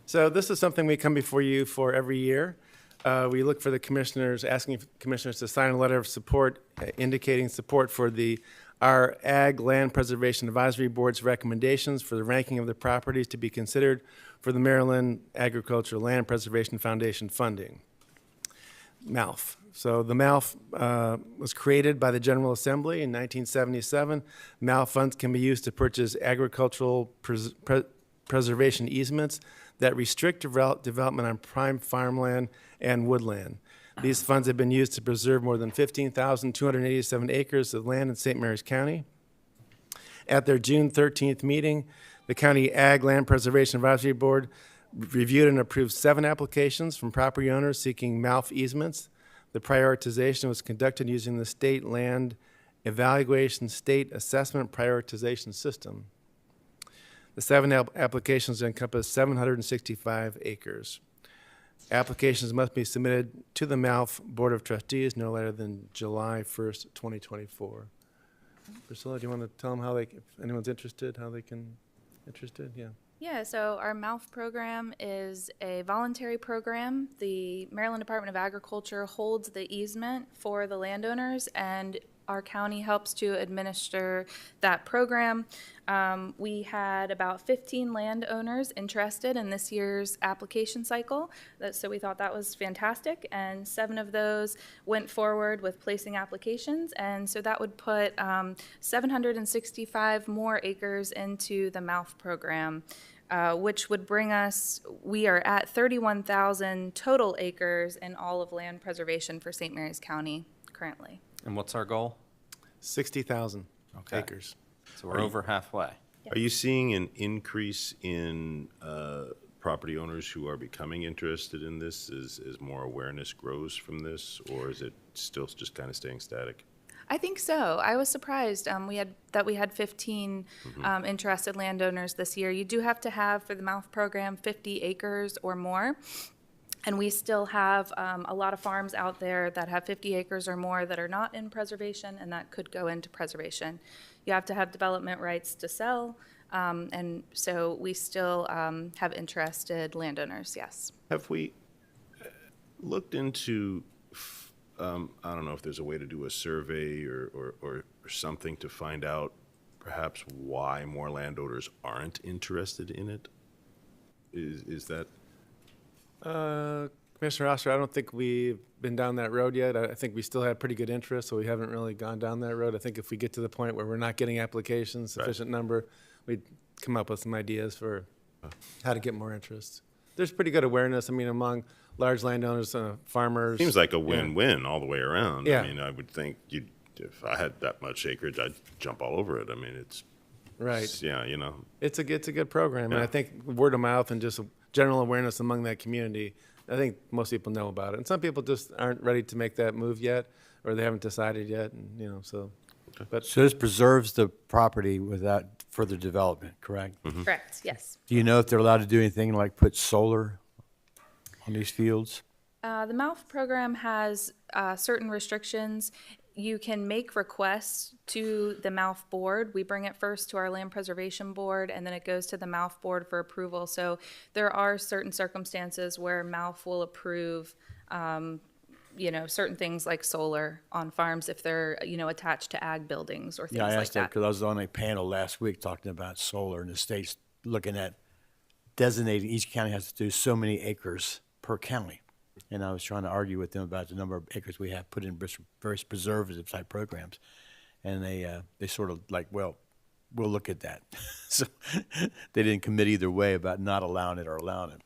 So this is something we come before you for every year. We look for the commissioners, asking commissioners to sign a letter of support indicating support for our Ag Land Preservation Advisory Board's recommendations for the ranking of the properties to be considered for the Maryland Agricultural Land Preservation Foundation funding. MALF. So the MALF was created by the General Assembly in 1977. MALF funds can be used to purchase agricultural preservation easements that restrict development on prime farmland and woodland. These funds have been used to preserve more than 15,287 acres of land in St. Mary's County. At their June 13th meeting, the County Ag Land Preservation Advisory Board reviewed and approved 7 applications from property owners seeking MALF easements. The prioritization was conducted using the State Land Evaluation State Assessment Prioritization System. The 7 applications encompass 765 acres. Applications must be submitted to the MALF Board of Trustees no later than July 1st, 2024. Priscilla, do you want to tell them how if anyone's interested, how they can, interested? Yeah.
Yeah, so our MALF program is a voluntary program. The Maryland Department of Agriculture holds the easement for the landowners, and our county helps to administer that program. We had about 15 landowners interested in this year's application cycle, so we thought that was fantastic, and 7 of those went forward with placing applications, and so that would put 765 more acres into the MALF program. Which would bring us, we are at 31,000 total acres in all of land preservation for St. Mary's County currently.
And what's our goal?
60,000
Okay.
acres.
So we're over halfway.
Are you seeing an increase in property owners who are becoming interested in this as more awareness grows from this, or is it still just kind of staying static?
I think so. I was surprised we had 15 interested landowners this year. You do have to have, for the MALF program, 50 acres or more. And we still have a lot of farms out there that have 50 acres or more that are not in preservation and that could go into preservation. You have to have development rights to sell. And so we still have interested landowners, yes.
Have we looked into, I don't know if there's a way to do a survey or something to find out perhaps why more landowners aren't interested in it? Is that?
Commissioner Oster, I don't think we've been down that road yet. I think we still have pretty good interest, so we haven't really gone down that road. I think if we get to the point where we're not getting applications, sufficient number, we'd come up with some ideas for how to get more interest. There's pretty good awareness, I mean, among large landowners, farmers.
Seems like a win-win all the way around.
Yeah.
I mean, I would think if I had that much acreage, I'd jump all over it. I mean,
Right.
Yeah, you know.
It's a good program, and
Yeah.
I think word of mouth and just general awareness among that community, I think most people know about it. And some people just aren't ready to make that move yet, or they haven't decided yet, and, so. But
So this preserves the property without further development, correct?
Correct, yes.
Do you know if they're allowed to do anything like put solar on these fields?
The MALF program has certain restrictions. You can make requests to the MALF board. We bring it first to our land preservation board, and then it goes to the MALF board for approval. So there are certain circumstances where MALF will approve, certain things like solar on farms if they're, attached to ag buildings or things
Yeah, I
like
asked that
that.
because I was on a panel last week talking about solar, and the state's looking at designating, each county has to do so many acres per county. And I was trying to argue with them about the number of acres we have put in various preservative type programs. And they sort of like, well, we'll look at that. So they didn't commit either way about not allowing it or allowing it.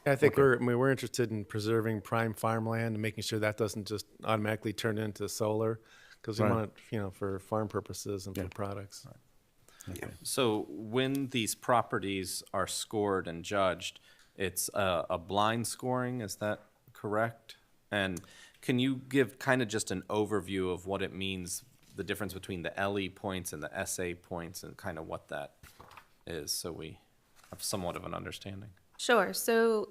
I think we're interested in preserving prime farmland and making sure that doesn't just automatically turn into solar, because we
Right.
want it, for farm purposes and for products.
Okay.
So when these properties are scored and judged, it's a blind scoring, is that correct? And can you give kind of just an overview of what it means, the difference between the LE points and the SA points, and kind of what that is, so we have somewhat of an understanding?
Sure. So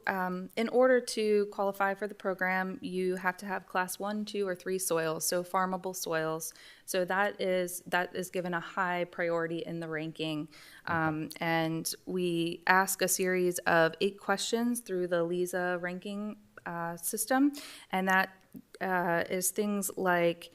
in order to qualify for the program, you have to have class 1, 2, or 3 soils, so farmable soils. So that is given a high priority in the ranking. And we ask a series of 8 questions through the LISA ranking system. And that is things like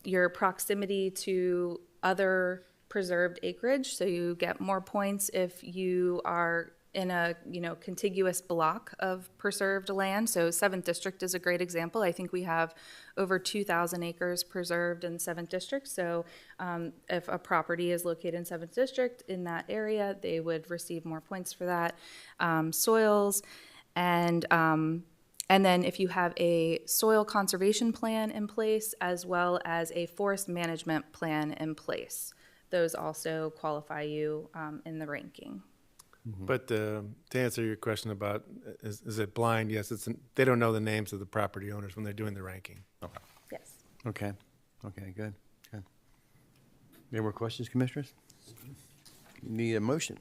your proximity to other preserved acreage. So you get more points if you are in a contiguous block of preserved land. So 7th District is a great example. I think we have over 2,000 acres preserved in 7th District. So if a property is located in 7th District in that area, they would receive more points for that. Soils, and then if you have a soil conservation plan in place as well as a forest management plan in place, those also qualify you in the ranking.
But to answer your question about is it blind? Yes, they don't know the names of the property owners when they're doing the ranking.
Okay.
Yes.
Okay, good. Any more questions, commissioners? Need a motion?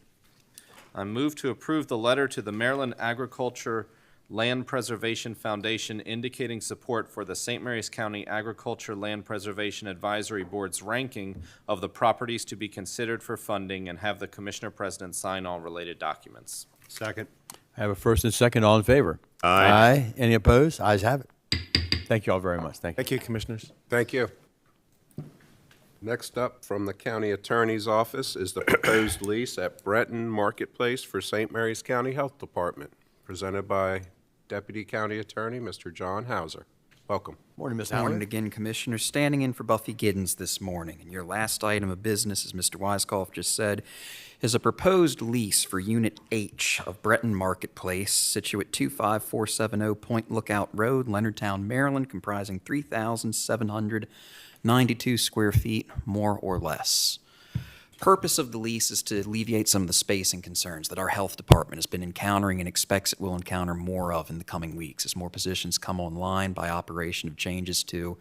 I move to approve the letter to the Maryland Agriculture Land Preservation Foundation indicating support for the St. Mary's County Agriculture Land Preservation Advisory Board's ranking of the properties to be considered for funding, and have the Commissioner President sign all related documents.
Second.
I have a first and second. All in favor?
Aye.
Aye. Any opposed? Ayes have it. Thank you all very much. Thank you.
Thank you, commissioners.
Thank you. Next up from the County Attorney's Office is the proposed lease at Breton Marketplace for St. Mary's County Health Department, presented by Deputy County Attorney, Mr. John Hauser. Welcome.
Morning, Ms.
Morning
Howard.
again, Commissioner. Standing in for Buffy Giddens this morning. And your last item of business, as Mr. Weiskopf just said, is a proposed lease for Unit H of Breton Marketplace, situate 25470 Point Lookout Road, Leonardtown, Maryland, comprising 3,792 square feet, more or less. purpose of the lease is to alleviate some of the spacing concerns that our health department has been encountering and expects it will encounter more of in the coming weeks as more positions come online by operation of changes to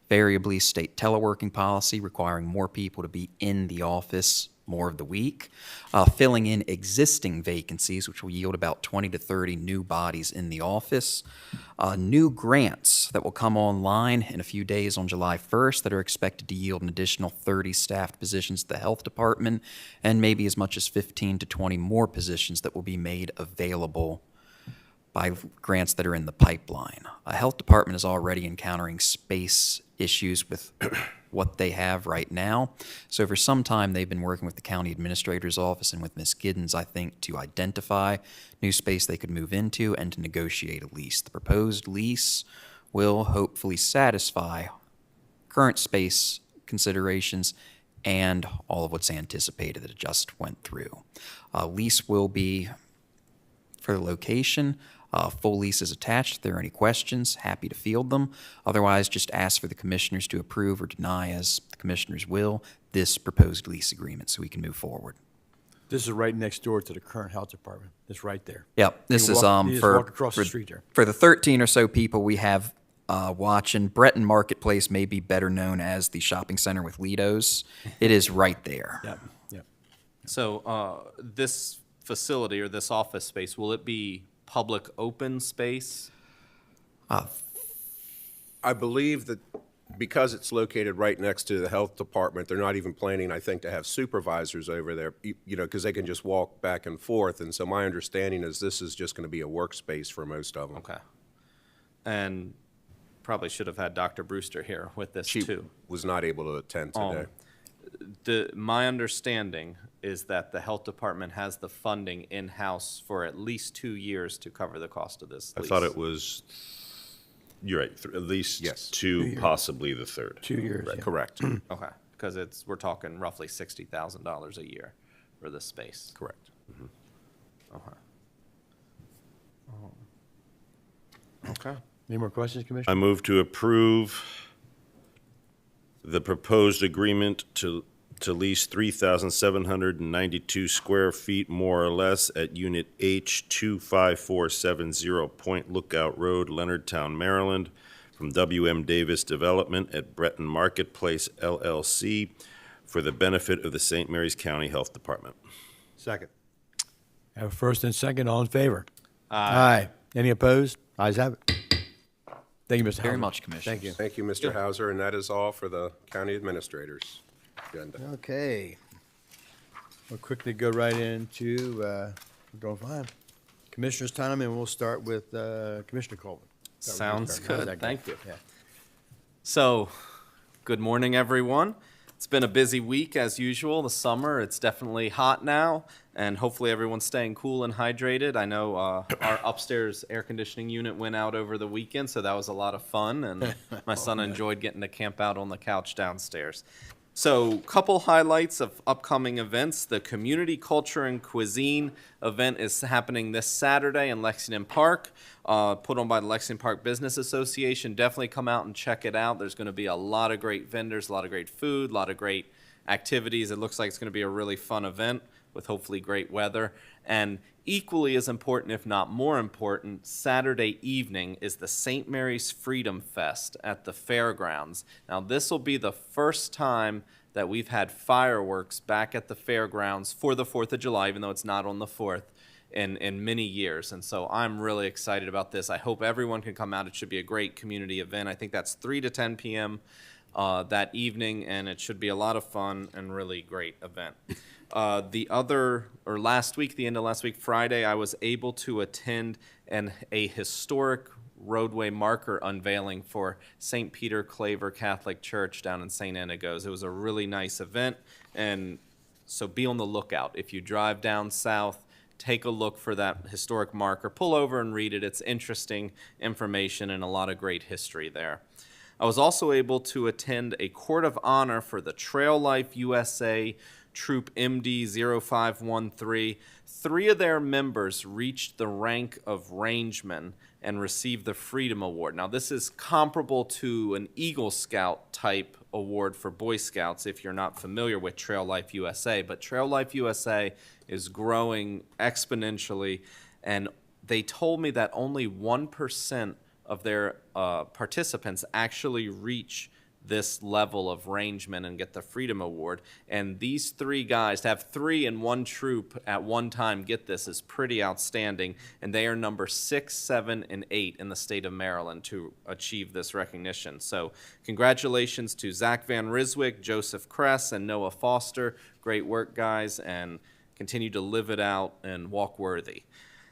variably state teleworking policy requiring more people to be in the office more of the week, filling in existing vacancies, which will yield about 20 to 30 new bodies in the office, new grants that will come online in a few days on July 1st that are expected to yield an additional 30 staffed positions at the health department, and maybe as much as 15 to 20 more positions that will be made available by grants that are in the pipeline. A health department is already encountering space issues with what they have right now. So for some time, they've been working with the county administrator's office and with Ms. Giddens, I think, to identify new space they could move into and to negotiate a lease. The proposed lease will hopefully satisfy current space considerations and all of what's anticipated that it just went through. Lease will be for the location. Full lease is attached. If there are any questions, happy to field them. Otherwise, just ask for the commissioners to approve or deny, as the commissioners will, this proposed lease agreement so we can move forward.
This is right next door to the current health department. It's right there.
Yep, this
You
is
walk- you just
for
walk across the street there.
for the 13 or so people we have watching. Breton Marketplace may be better known as the shopping center with Lido's. It is right there.
Yep, yep.
So this facility or this office space, will it be public open space?
I believe that because it's located right next to the health department, they're not even planning, I think, to have supervisors over there, you know, because they can just walk back and forth. And so my understanding is this is just going to be a workspace for most of them.
Okay. And probably should have had Dr. Brewster here with this
She
too.
was not able to attend today.
My understanding is that the health department has the funding in-house for at least 2 years to cover the cost of this
I
lease.
thought it was, you're right, at least
Yes.
2, possibly the third.
2 years.
Right,
yeah.
correct.
Okay, because we're talking roughly $60,000 a year for this space.
Correct.
Okay. Okay.
Any more questions, Commissioner?
I move to approve the proposed agreement to lease 3,792 square feet, more or less, at Unit H 25470 Point Lookout Road, Leonardtown, Maryland, from WM Davis Development at Breton Marketplace LLC for the benefit of the St. Mary's County Health Department.
Second.
Have a first and second. All in favor? Aye. Any opposed? Ayes have it. Thank you, Mr.
Very
Hauser.
much, Commissioner.
Thank you.
Thank you, Mr. Hauser, and that is all for the county administrator's agenda.
Okay. We'll quickly go right into, we're doing fine. Commissioner's time, and we'll start with Commissioner Colvin.
Sounds
How's
good.
that go?
Thank you.
Yeah.
So, good morning, everyone. It's been a busy week as usual. The summer, it's definitely hot now, and hopefully everyone's staying cool and hydrated. I know our upstairs air conditioning unit went out over the weekend, so that was a lot of fun, and my son enjoyed getting to camp out on the couch downstairs. So, couple highlights of upcoming events. The Community Culture and Cuisine event is happening this Saturday in Lexington Park, put on by the Lexington Park Business Association. Definitely come out and check it out. There's going to be a lot of great vendors, a lot of great food, a lot of great activities. It looks like it's going to be a really fun event with hopefully great weather. And equally as important, if not more important, Saturday evening is the St. Mary's Freedom Fest at the fairgrounds. Now, this will be the first time that we've had fireworks back at the fairgrounds for the 4th of July, even though it's not on the 4th, in many years. And so I'm really excited about this. I hope everyone can come out. It should be a great community event. I think that's 3 to 10 p.m. That evening, and it should be a lot of fun and really great event. The end of last week, Friday, I was able to attend a historic roadway marker unveiling for St. Peter Claver Catholic Church down in St. Inigoes. It was a really nice event, and so be on the lookout. If you drive down south, take a look for that historic marker. Pull over and read it. It's interesting information and a lot of great history there. I was also able to attend a Court of Honor for the Trail Life USA Troop MD 0513. 3 of their members reached the rank of rangeman and received the Freedom Award. Now, this is comparable to an Eagle Scout type award for Boy Scouts if you're not familiar with Trail Life USA, but Trail Life USA is growing exponentially, and they told me that only 1% of their participants actually reach this level of rangeman and get the Freedom Award. And these 3 guys, to have 3 in one troop at one time get this is pretty outstanding. And they are number 6, 7, and 8 in the state of Maryland to achieve this recognition. So congratulations to Zach Van Ryswick, Joseph Kress, and Noah Foster. Great work, guys, and continue to live it out and walk worthy.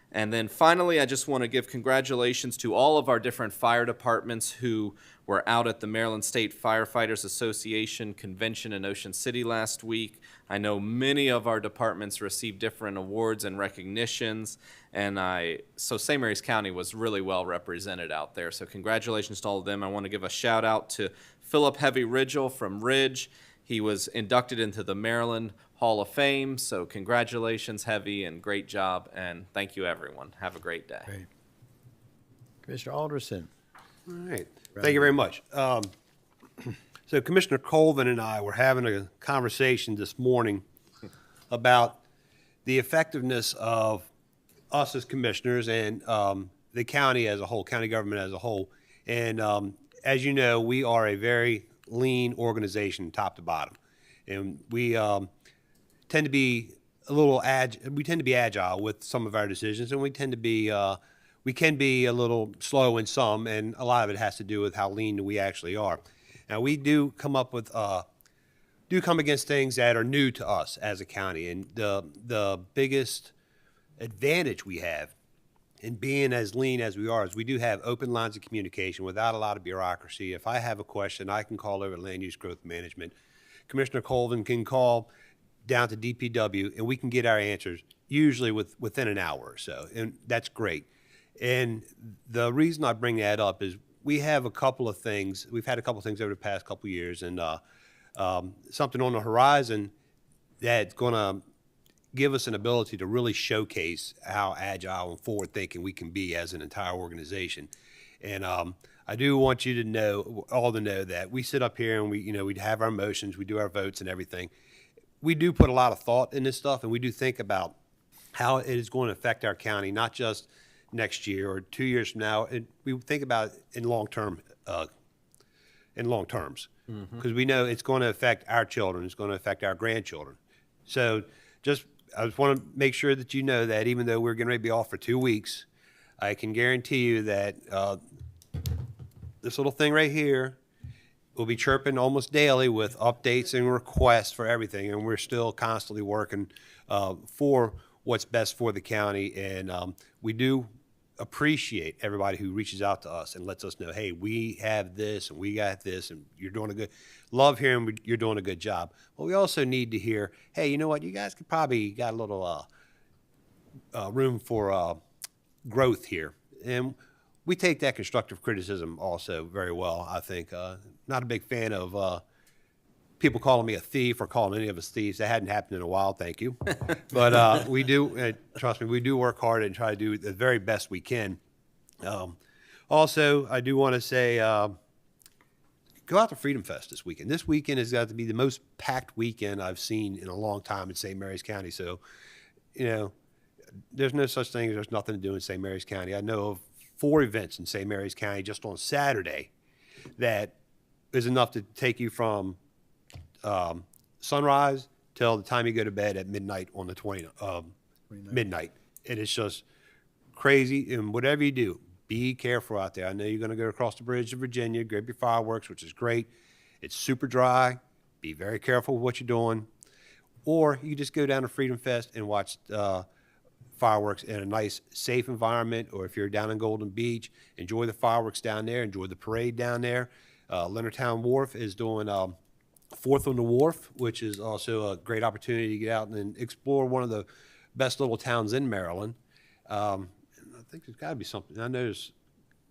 And then finally, I just want to give congratulations to all of our different fire departments who were out at the Maryland State Firefighters Association convention in Ocean City last week. I know many of our departments received different awards and recognitions, and so St. Mary's County was really well represented out there. So congratulations to all of them. I want to give a shout out to Philip Heavy Ridgel from Ridge. He was inducted into the Maryland Hall of Fame, so congratulations, Heavy, and great job, and thank you, everyone. Have a great day.
Great. Commissioner Alderson.
All right. Thank you very much. So Commissioner Colvin and I were having a conversation this morning about the effectiveness of us as commissioners and the county as a whole, county government as a whole. And as you know, we are a very lean organization, top to bottom. And we tend to be agile with some of our decisions, and we can be a little slow in some, and a lot of it has to do with how lean we actually are. Now, we do come against things that are new to us as a county, and the biggest advantage we have in being as lean as we are is we do have open lines of communication without a lot of bureaucracy. If I have a question, I can call over Land Use Growth Management. Commissioner Colvin can call down to DPW, and we can get our answers usually within an hour or so, and that's great. And the reason I bring that up is we have a couple of things. We've had a couple of things over the past couple of years, and something on the horizon that's going to give us an ability to really showcase how agile and forward-thinking we can be as an entire organization. And I do want you to know, all to know, that we sit up here and we have our motions, we do our votes and everything. We do put a lot of thought in this stuff, and we do think about how it is going to affect our county, not just next year or 2 years from now. We think about it in long terms, because we know it's going to affect our children, it's going to affect our grandchildren. So I just want to make sure that you know that even though we're getting ready to be off for 2 weeks, I can guarantee you that this little thing right here will be chirping almost daily with updates and requests for everything, and we're still constantly working for what's best for the county. And we do appreciate everybody who reaches out to us and lets us know, hey, we have this and we got this, and you're doing a good. Love hearing you're doing a good job. But we also need to hear, hey, you know what? You guys could probably got a little room for growth here, and we take that constructive criticism also very well. I think not a big fan of people calling me a thief or calling any of us thieves. That hadn't happened in a while, thank you. But we do, trust me, we do work hard and try to do the very best we can. Also, I do want to say, go out to Freedom Fest this weekend. This weekend has got to be the most packed weekend I've seen in a long time in St. Mary's County. So, there's no such thing as there's nothing to do in St. Mary's County. I know of 4 events in St. Mary's County just on Saturday that is enough to take you from sunrise till the time you go to bed at midnight on the midnight. It is just crazy. And whatever you do, be careful out there. I know you're going to go across the bridge to Virginia, grab your fireworks, which is great. It's super dry. Be very careful with what you're doing. Or you just go down to Freedom Fest and watch fireworks in a nice, safe environment. Or if you're down in Golden Beach, enjoy the fireworks down there. Enjoy the parade down there. Leonardtown Wharf is doing Fourth on the Wharf, which is also a great opportunity to get out and explore one of the best little towns in Maryland. I think there's got to be something. I know there's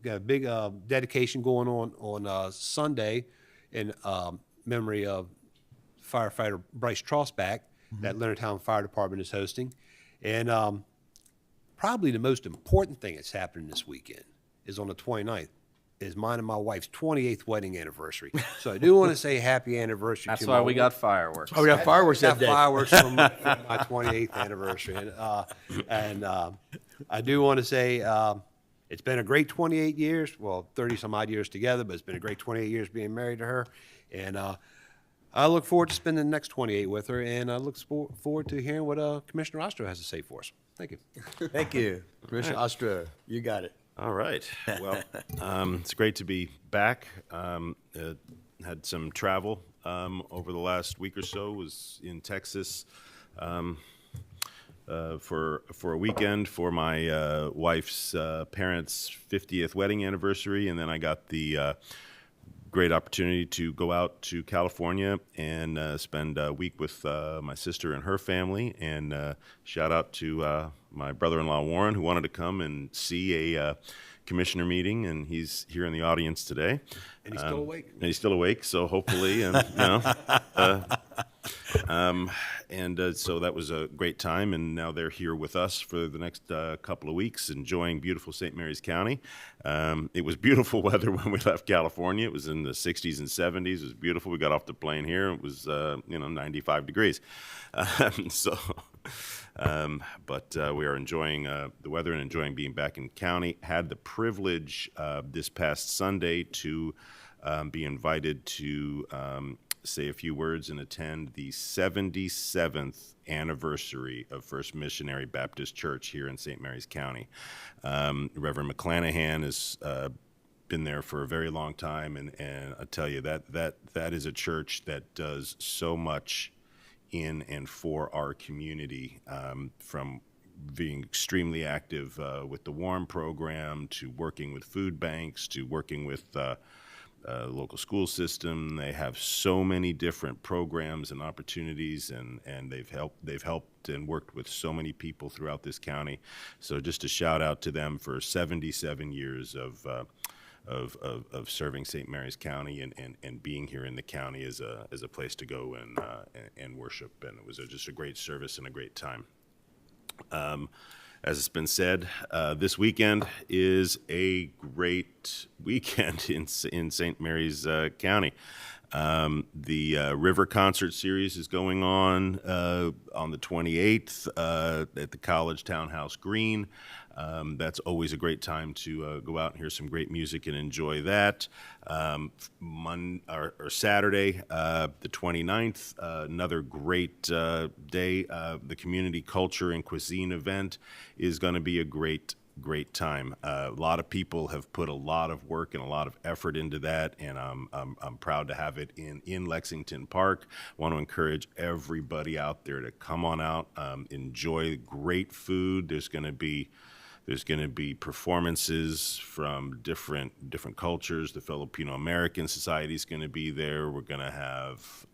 got a big dedication going on Sunday in memory of firefighter Bryce Trossback. that Leonardtown Fire Department is hosting. And probably the most important thing that's happening this weekend is on the 29th, is mine and my wife's 28th wedding anniversary. So I do want to say happy anniversary
That's
to
why
my
we
wife.
got fireworks.
Oh, we got fireworks that
Got
day.
fireworks from my 28th anniversary. And I do want to say it's been a great 28 years, well, 30 some odd years together, but it's been a great 28 years being married to her. And I look forward to spending the next 28 with her, and I look forward to hearing what Commissioner Ostro has to say for us. Thank you.
Thank you. Commissioner Ostra, you got it.
All right. Well, it's great to be back. Had some travel over the last week or so. Was in Texas for a weekend for my wife's parents' 50th wedding anniversary, and then I got the great opportunity to go out to California and spend a week with my sister and her family. And shout out to my brother-in-law Warren, who wanted to come and see a commissioner meeting, and he's here in the audience today.
And he's still awake.
And he's still awake, so hopefully, so that was a great time, and now they're here with us for the next couple of weeks, enjoying beautiful St. Mary's County. It was beautiful weather when we left California. It was in the 60s and 70s. It was beautiful. We got off the plane here. It was 95 degrees. But we are enjoying the weather and enjoying being back in county. Had the privilege this past Sunday to be invited to say a few words and attend the 77th anniversary of First Missionary Baptist Church here in St. Mary's County. Reverend McClanahan has been there for a very long time, and I tell you that is a church that does so much in and for our community, from being extremely active with the WARM program, to working with food banks, to working with the local school system. They have so many different programs and opportunities, and they've helped and worked with so many people throughout this county. So just a shout out to them for 77 years of serving St. Mary's County and being here in the county as a place to go and worship. And it was just a great service and a great time. As it's been said, this weekend is a great weekend in St. Mary's County. The River Concert Series is going on the 28th at the College Townhouse Green. That's always a great time to go out and hear some great music and enjoy that. Saturday, the 29th, another great day. The Community Culture and Cuisine event is going to be a great time. A lot of people have put a lot of work and a lot of effort into that, and I'm proud to have it in Lexington Park. Want to encourage everybody out there to come on out, enjoy great food. There's going to be performances from different cultures. The Filipino American Society is going to be there. We're going to have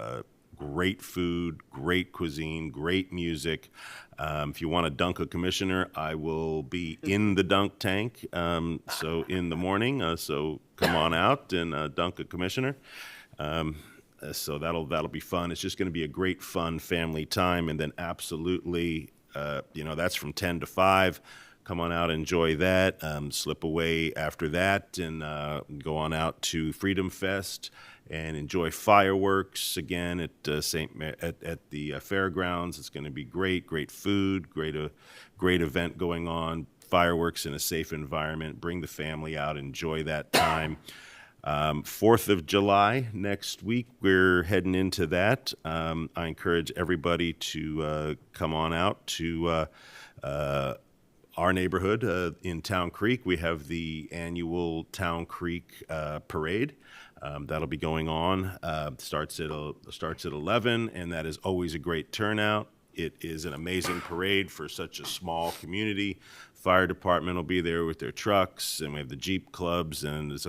great food, great cuisine, great music. If you want to dunk a commissioner, I will be in the dunk tank. So in the morning, so come on out and dunk a commissioner. So that'll be fun. It's just going to be a great, fun family time. And then absolutely, that's from 10 to 5. Come on out, enjoy that. Slip away after that, and go on out to Freedom Fest and enjoy fireworks again at the fairgrounds. It's going to be great food, great event going on. Fireworks in a safe environment. Bring the family out, enjoy that time. 4th of July next week, we're heading into that. I encourage everybody to come on out to our neighborhood in Town Creek. We have the annual Town Creek Parade. That'll be going on. Starts at 11, and that is always a great turnout. It is an amazing parade for such a small community. Fire department will be there with their trucks, and we have the Jeep clubs, and it's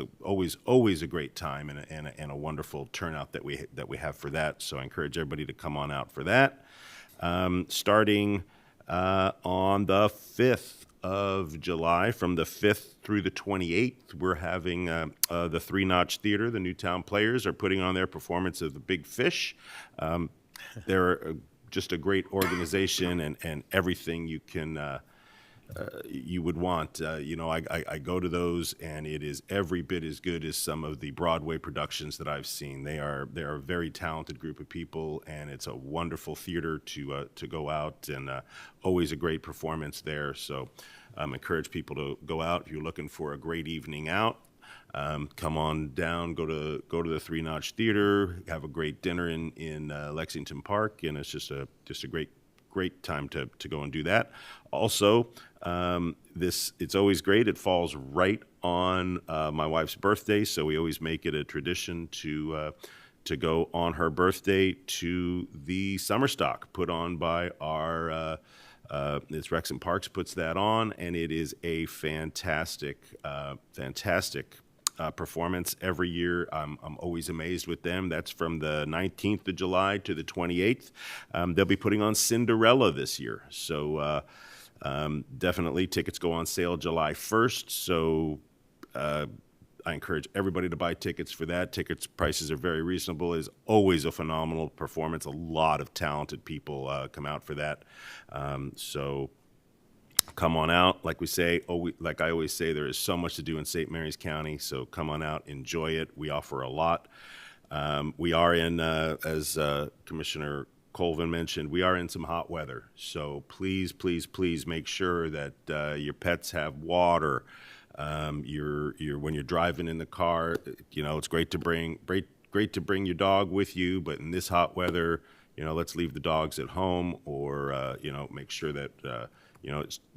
always a great time and a wonderful turnout that we have for that. So I encourage everybody to come on out for that. Starting on the 5th of July, from the 5th through the 28th, we're having the Three Notch Theater. The Newtown Players are putting on their performance of The Big Fish. They're just a great organization and everything you can you would want. I go to those, and it is every bit as good as some of the Broadway productions that I've seen. They are a very talented group of people, and it's a wonderful theater to go out, and always a great performance there. So encourage people to go out if you're looking for a great evening out. Come on down, go to the Three Notch Theater, have a great dinner in Lexington Park, and it's just a great time to go and do that. Also, it's always great. It falls right on my wife's birthday, so we always make it a tradition to go on her birthday to the summer stock put on by our. It's Rex and Parks puts that on, and it is a fantastic performance every year. I'm always amazed with them. That's from the 19th of July to the 28th. They'll be putting on Cinderella this year. So definitely tickets go on sale July 1st. So I encourage everybody to buy tickets for that. Tickets prices are very reasonable. It's always a phenomenal performance. A lot of talented people come out for that. So come on out. Like I always say, there is so much to do in St. Mary's County. So come on out, enjoy it. We offer a lot. We are in, as Commissioner Colvin mentioned, we are in some hot weather. So please, please, please make sure that your pets have water. When you're driving in the car, it's great to bring your dog with you. But in this hot weather, let's leave the dogs at home, or make sure that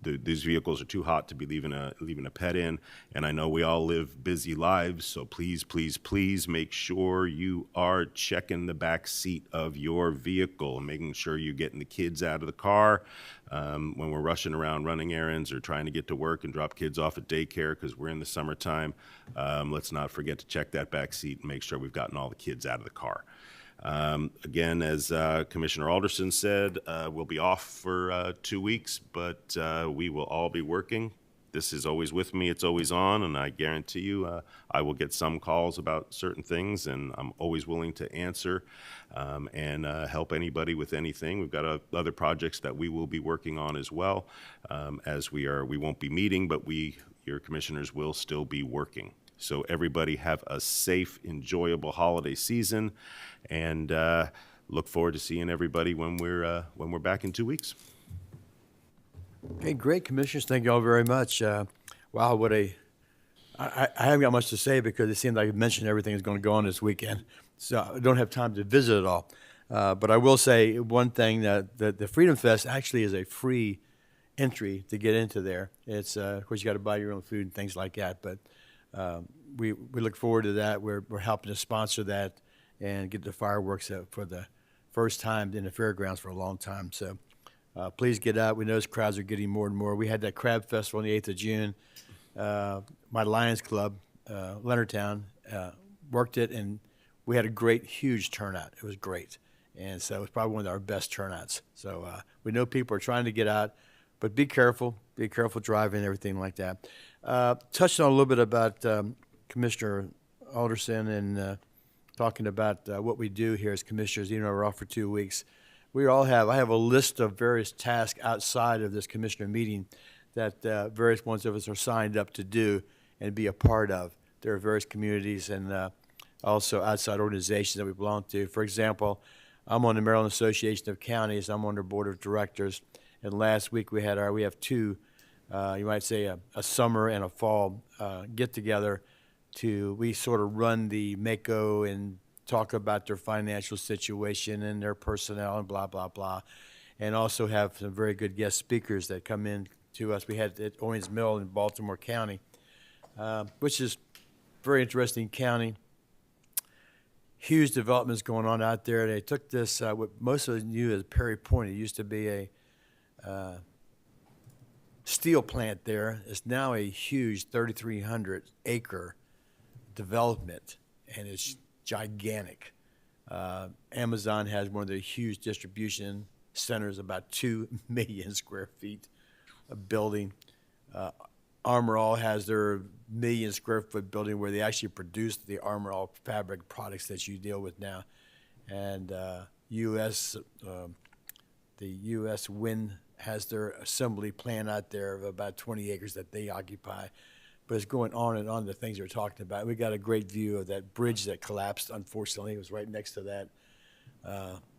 these vehicles are too hot to be leaving a pet in. And I know we all live busy lives, so please, please, please make sure you are checking the back seat of your vehicle and making sure you're getting the kids out of the car when we're rushing around running errands or trying to get to work and drop kids off at daycare because we're in the summertime. Let's not forget to check that back seat and make sure we've gotten all the kids out of the car. Again, as Commissioner Alderson said, we'll be off for 2 weeks, but we will all be working. This is always with me. It's always on, and I guarantee you I will get some calls about certain things, and I'm always willing to answer and help anybody with anything. We've got other projects that we will be working on as well. We won't be meeting, but your commissioners will still be working. So everybody have a safe, enjoyable holiday season, and look forward to seeing everybody when we're back in 2 weeks.
Okay, great, Commissioners. Thank you all very much. Wow, I haven't got much to say because it seems like I mentioned everything is going to go on this weekend, so I don't have time to visit it all. But I will say one thing, that the Freedom Fest actually is a free entry to get into there. It's, of course, you got to buy your own food and things like that, but we look forward to that. We're helping to sponsor that and get the fireworks up for the first time in the fairgrounds for a long time. So please get out. We know those crowds are getting more and more. We had that Crab Festival on the 8th of June. My Lions Club, Leonardtown, worked it, and we had a great, huge turnout. It was great. And so it was probably one of our best turnouts. So we know people are trying to get out, but be careful driving and everything like that. Touched on a little bit about Commissioner Alderson and talking about what we do here as commissioners, even though we're off for 2 weeks. I have a list of various tasks outside of this commissioner meeting that various ones of us are signed up to do and be a part of. There are various communities and also outside organizations that we belong to. For example, I'm on the Maryland Association of Counties. I'm on their board of directors. And last week we have two, you might say a summer and a fall get together we sort of run the MACO and talk about their financial situation and their personnel and blah, blah, blah. And also have some very good guest speakers that come in to us. We had at Owens Mill in Baltimore County, which is a very interesting county. Huge developments going on out there. They took this, what most of us knew as Perry Point. It used to be a steel plant there. It's now a huge 3,300 acre development, and it's gigantic. Amazon has one of the huge distribution centers, about 2 million square feet of building. Armor All has their 1 million square foot building where they actually produce the Armor All fabric products that you deal with now. And U.S. the U.S. Wind has their assembly plant out there of about 20 acres that they occupy. But it's going on and on, the things they're talking about. We got a great view of that bridge that collapsed, unfortunately. It was right next to that.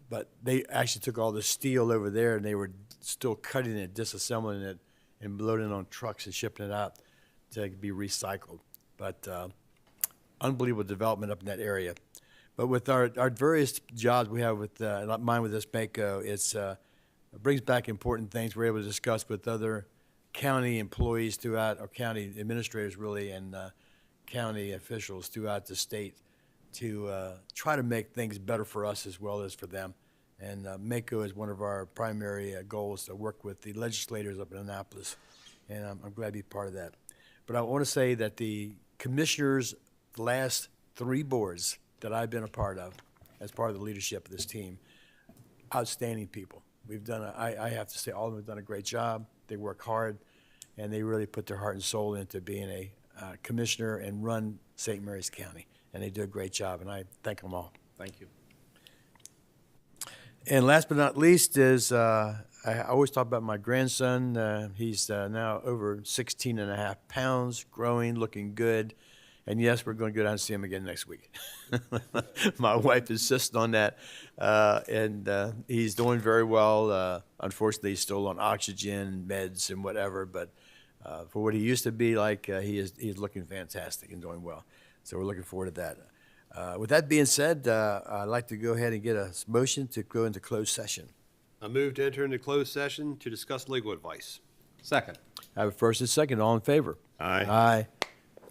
But they actually took all the steel over there, and they were still cutting it, disassembling it, and loading it on trucks and shipping it out to be recycled. But unbelievable development up in that area. But with our various jobs we have with, mine with this Mako, it brings back important things we're able to discuss with other county employees throughout, or county administrators really, and county officials throughout the state to try to make things better for us as well as for them. And Mako is one of our primary goals, to work with the legislators up in Annapolis, and I'm glad to be part of that. But I want to say that the commissioners, the last 3 boards that I've been a part of, as part of the leadership of this team, outstanding people. We've done, I have to say, all of them have done a great job. They work hard, and they really put their heart and soul into being a commissioner and run St. Mary's County. And they do a great job, and I thank them all.
Thank you.
And last but not least is, I always talk about my grandson. He's now over 16 and a half pounds, growing, looking good. And yes, we're going to go down and see him again next week. My wife insists on that. And he's doing very well. Unfortunately, he's still on oxygen, meds, and whatever. But for what he used to be like, he's looking fantastic and doing well. So we're looking forward to that. With that being said, I'd like to go ahead and get a motion to go into closed session.
I move to enter into closed session to discuss legal advice.
Second.
I have a first and second. All in favor?
Aye.
Aye.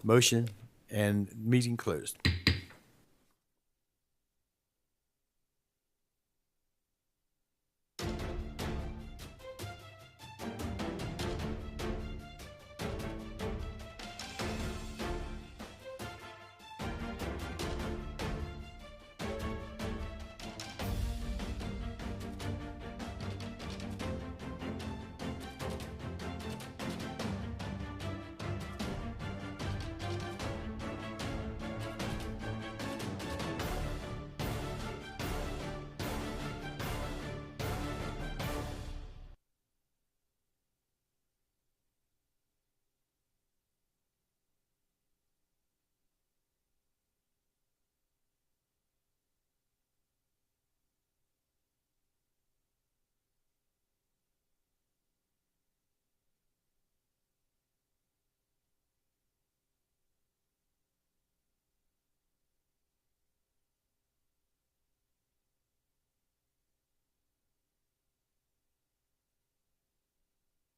Motion and meeting closed.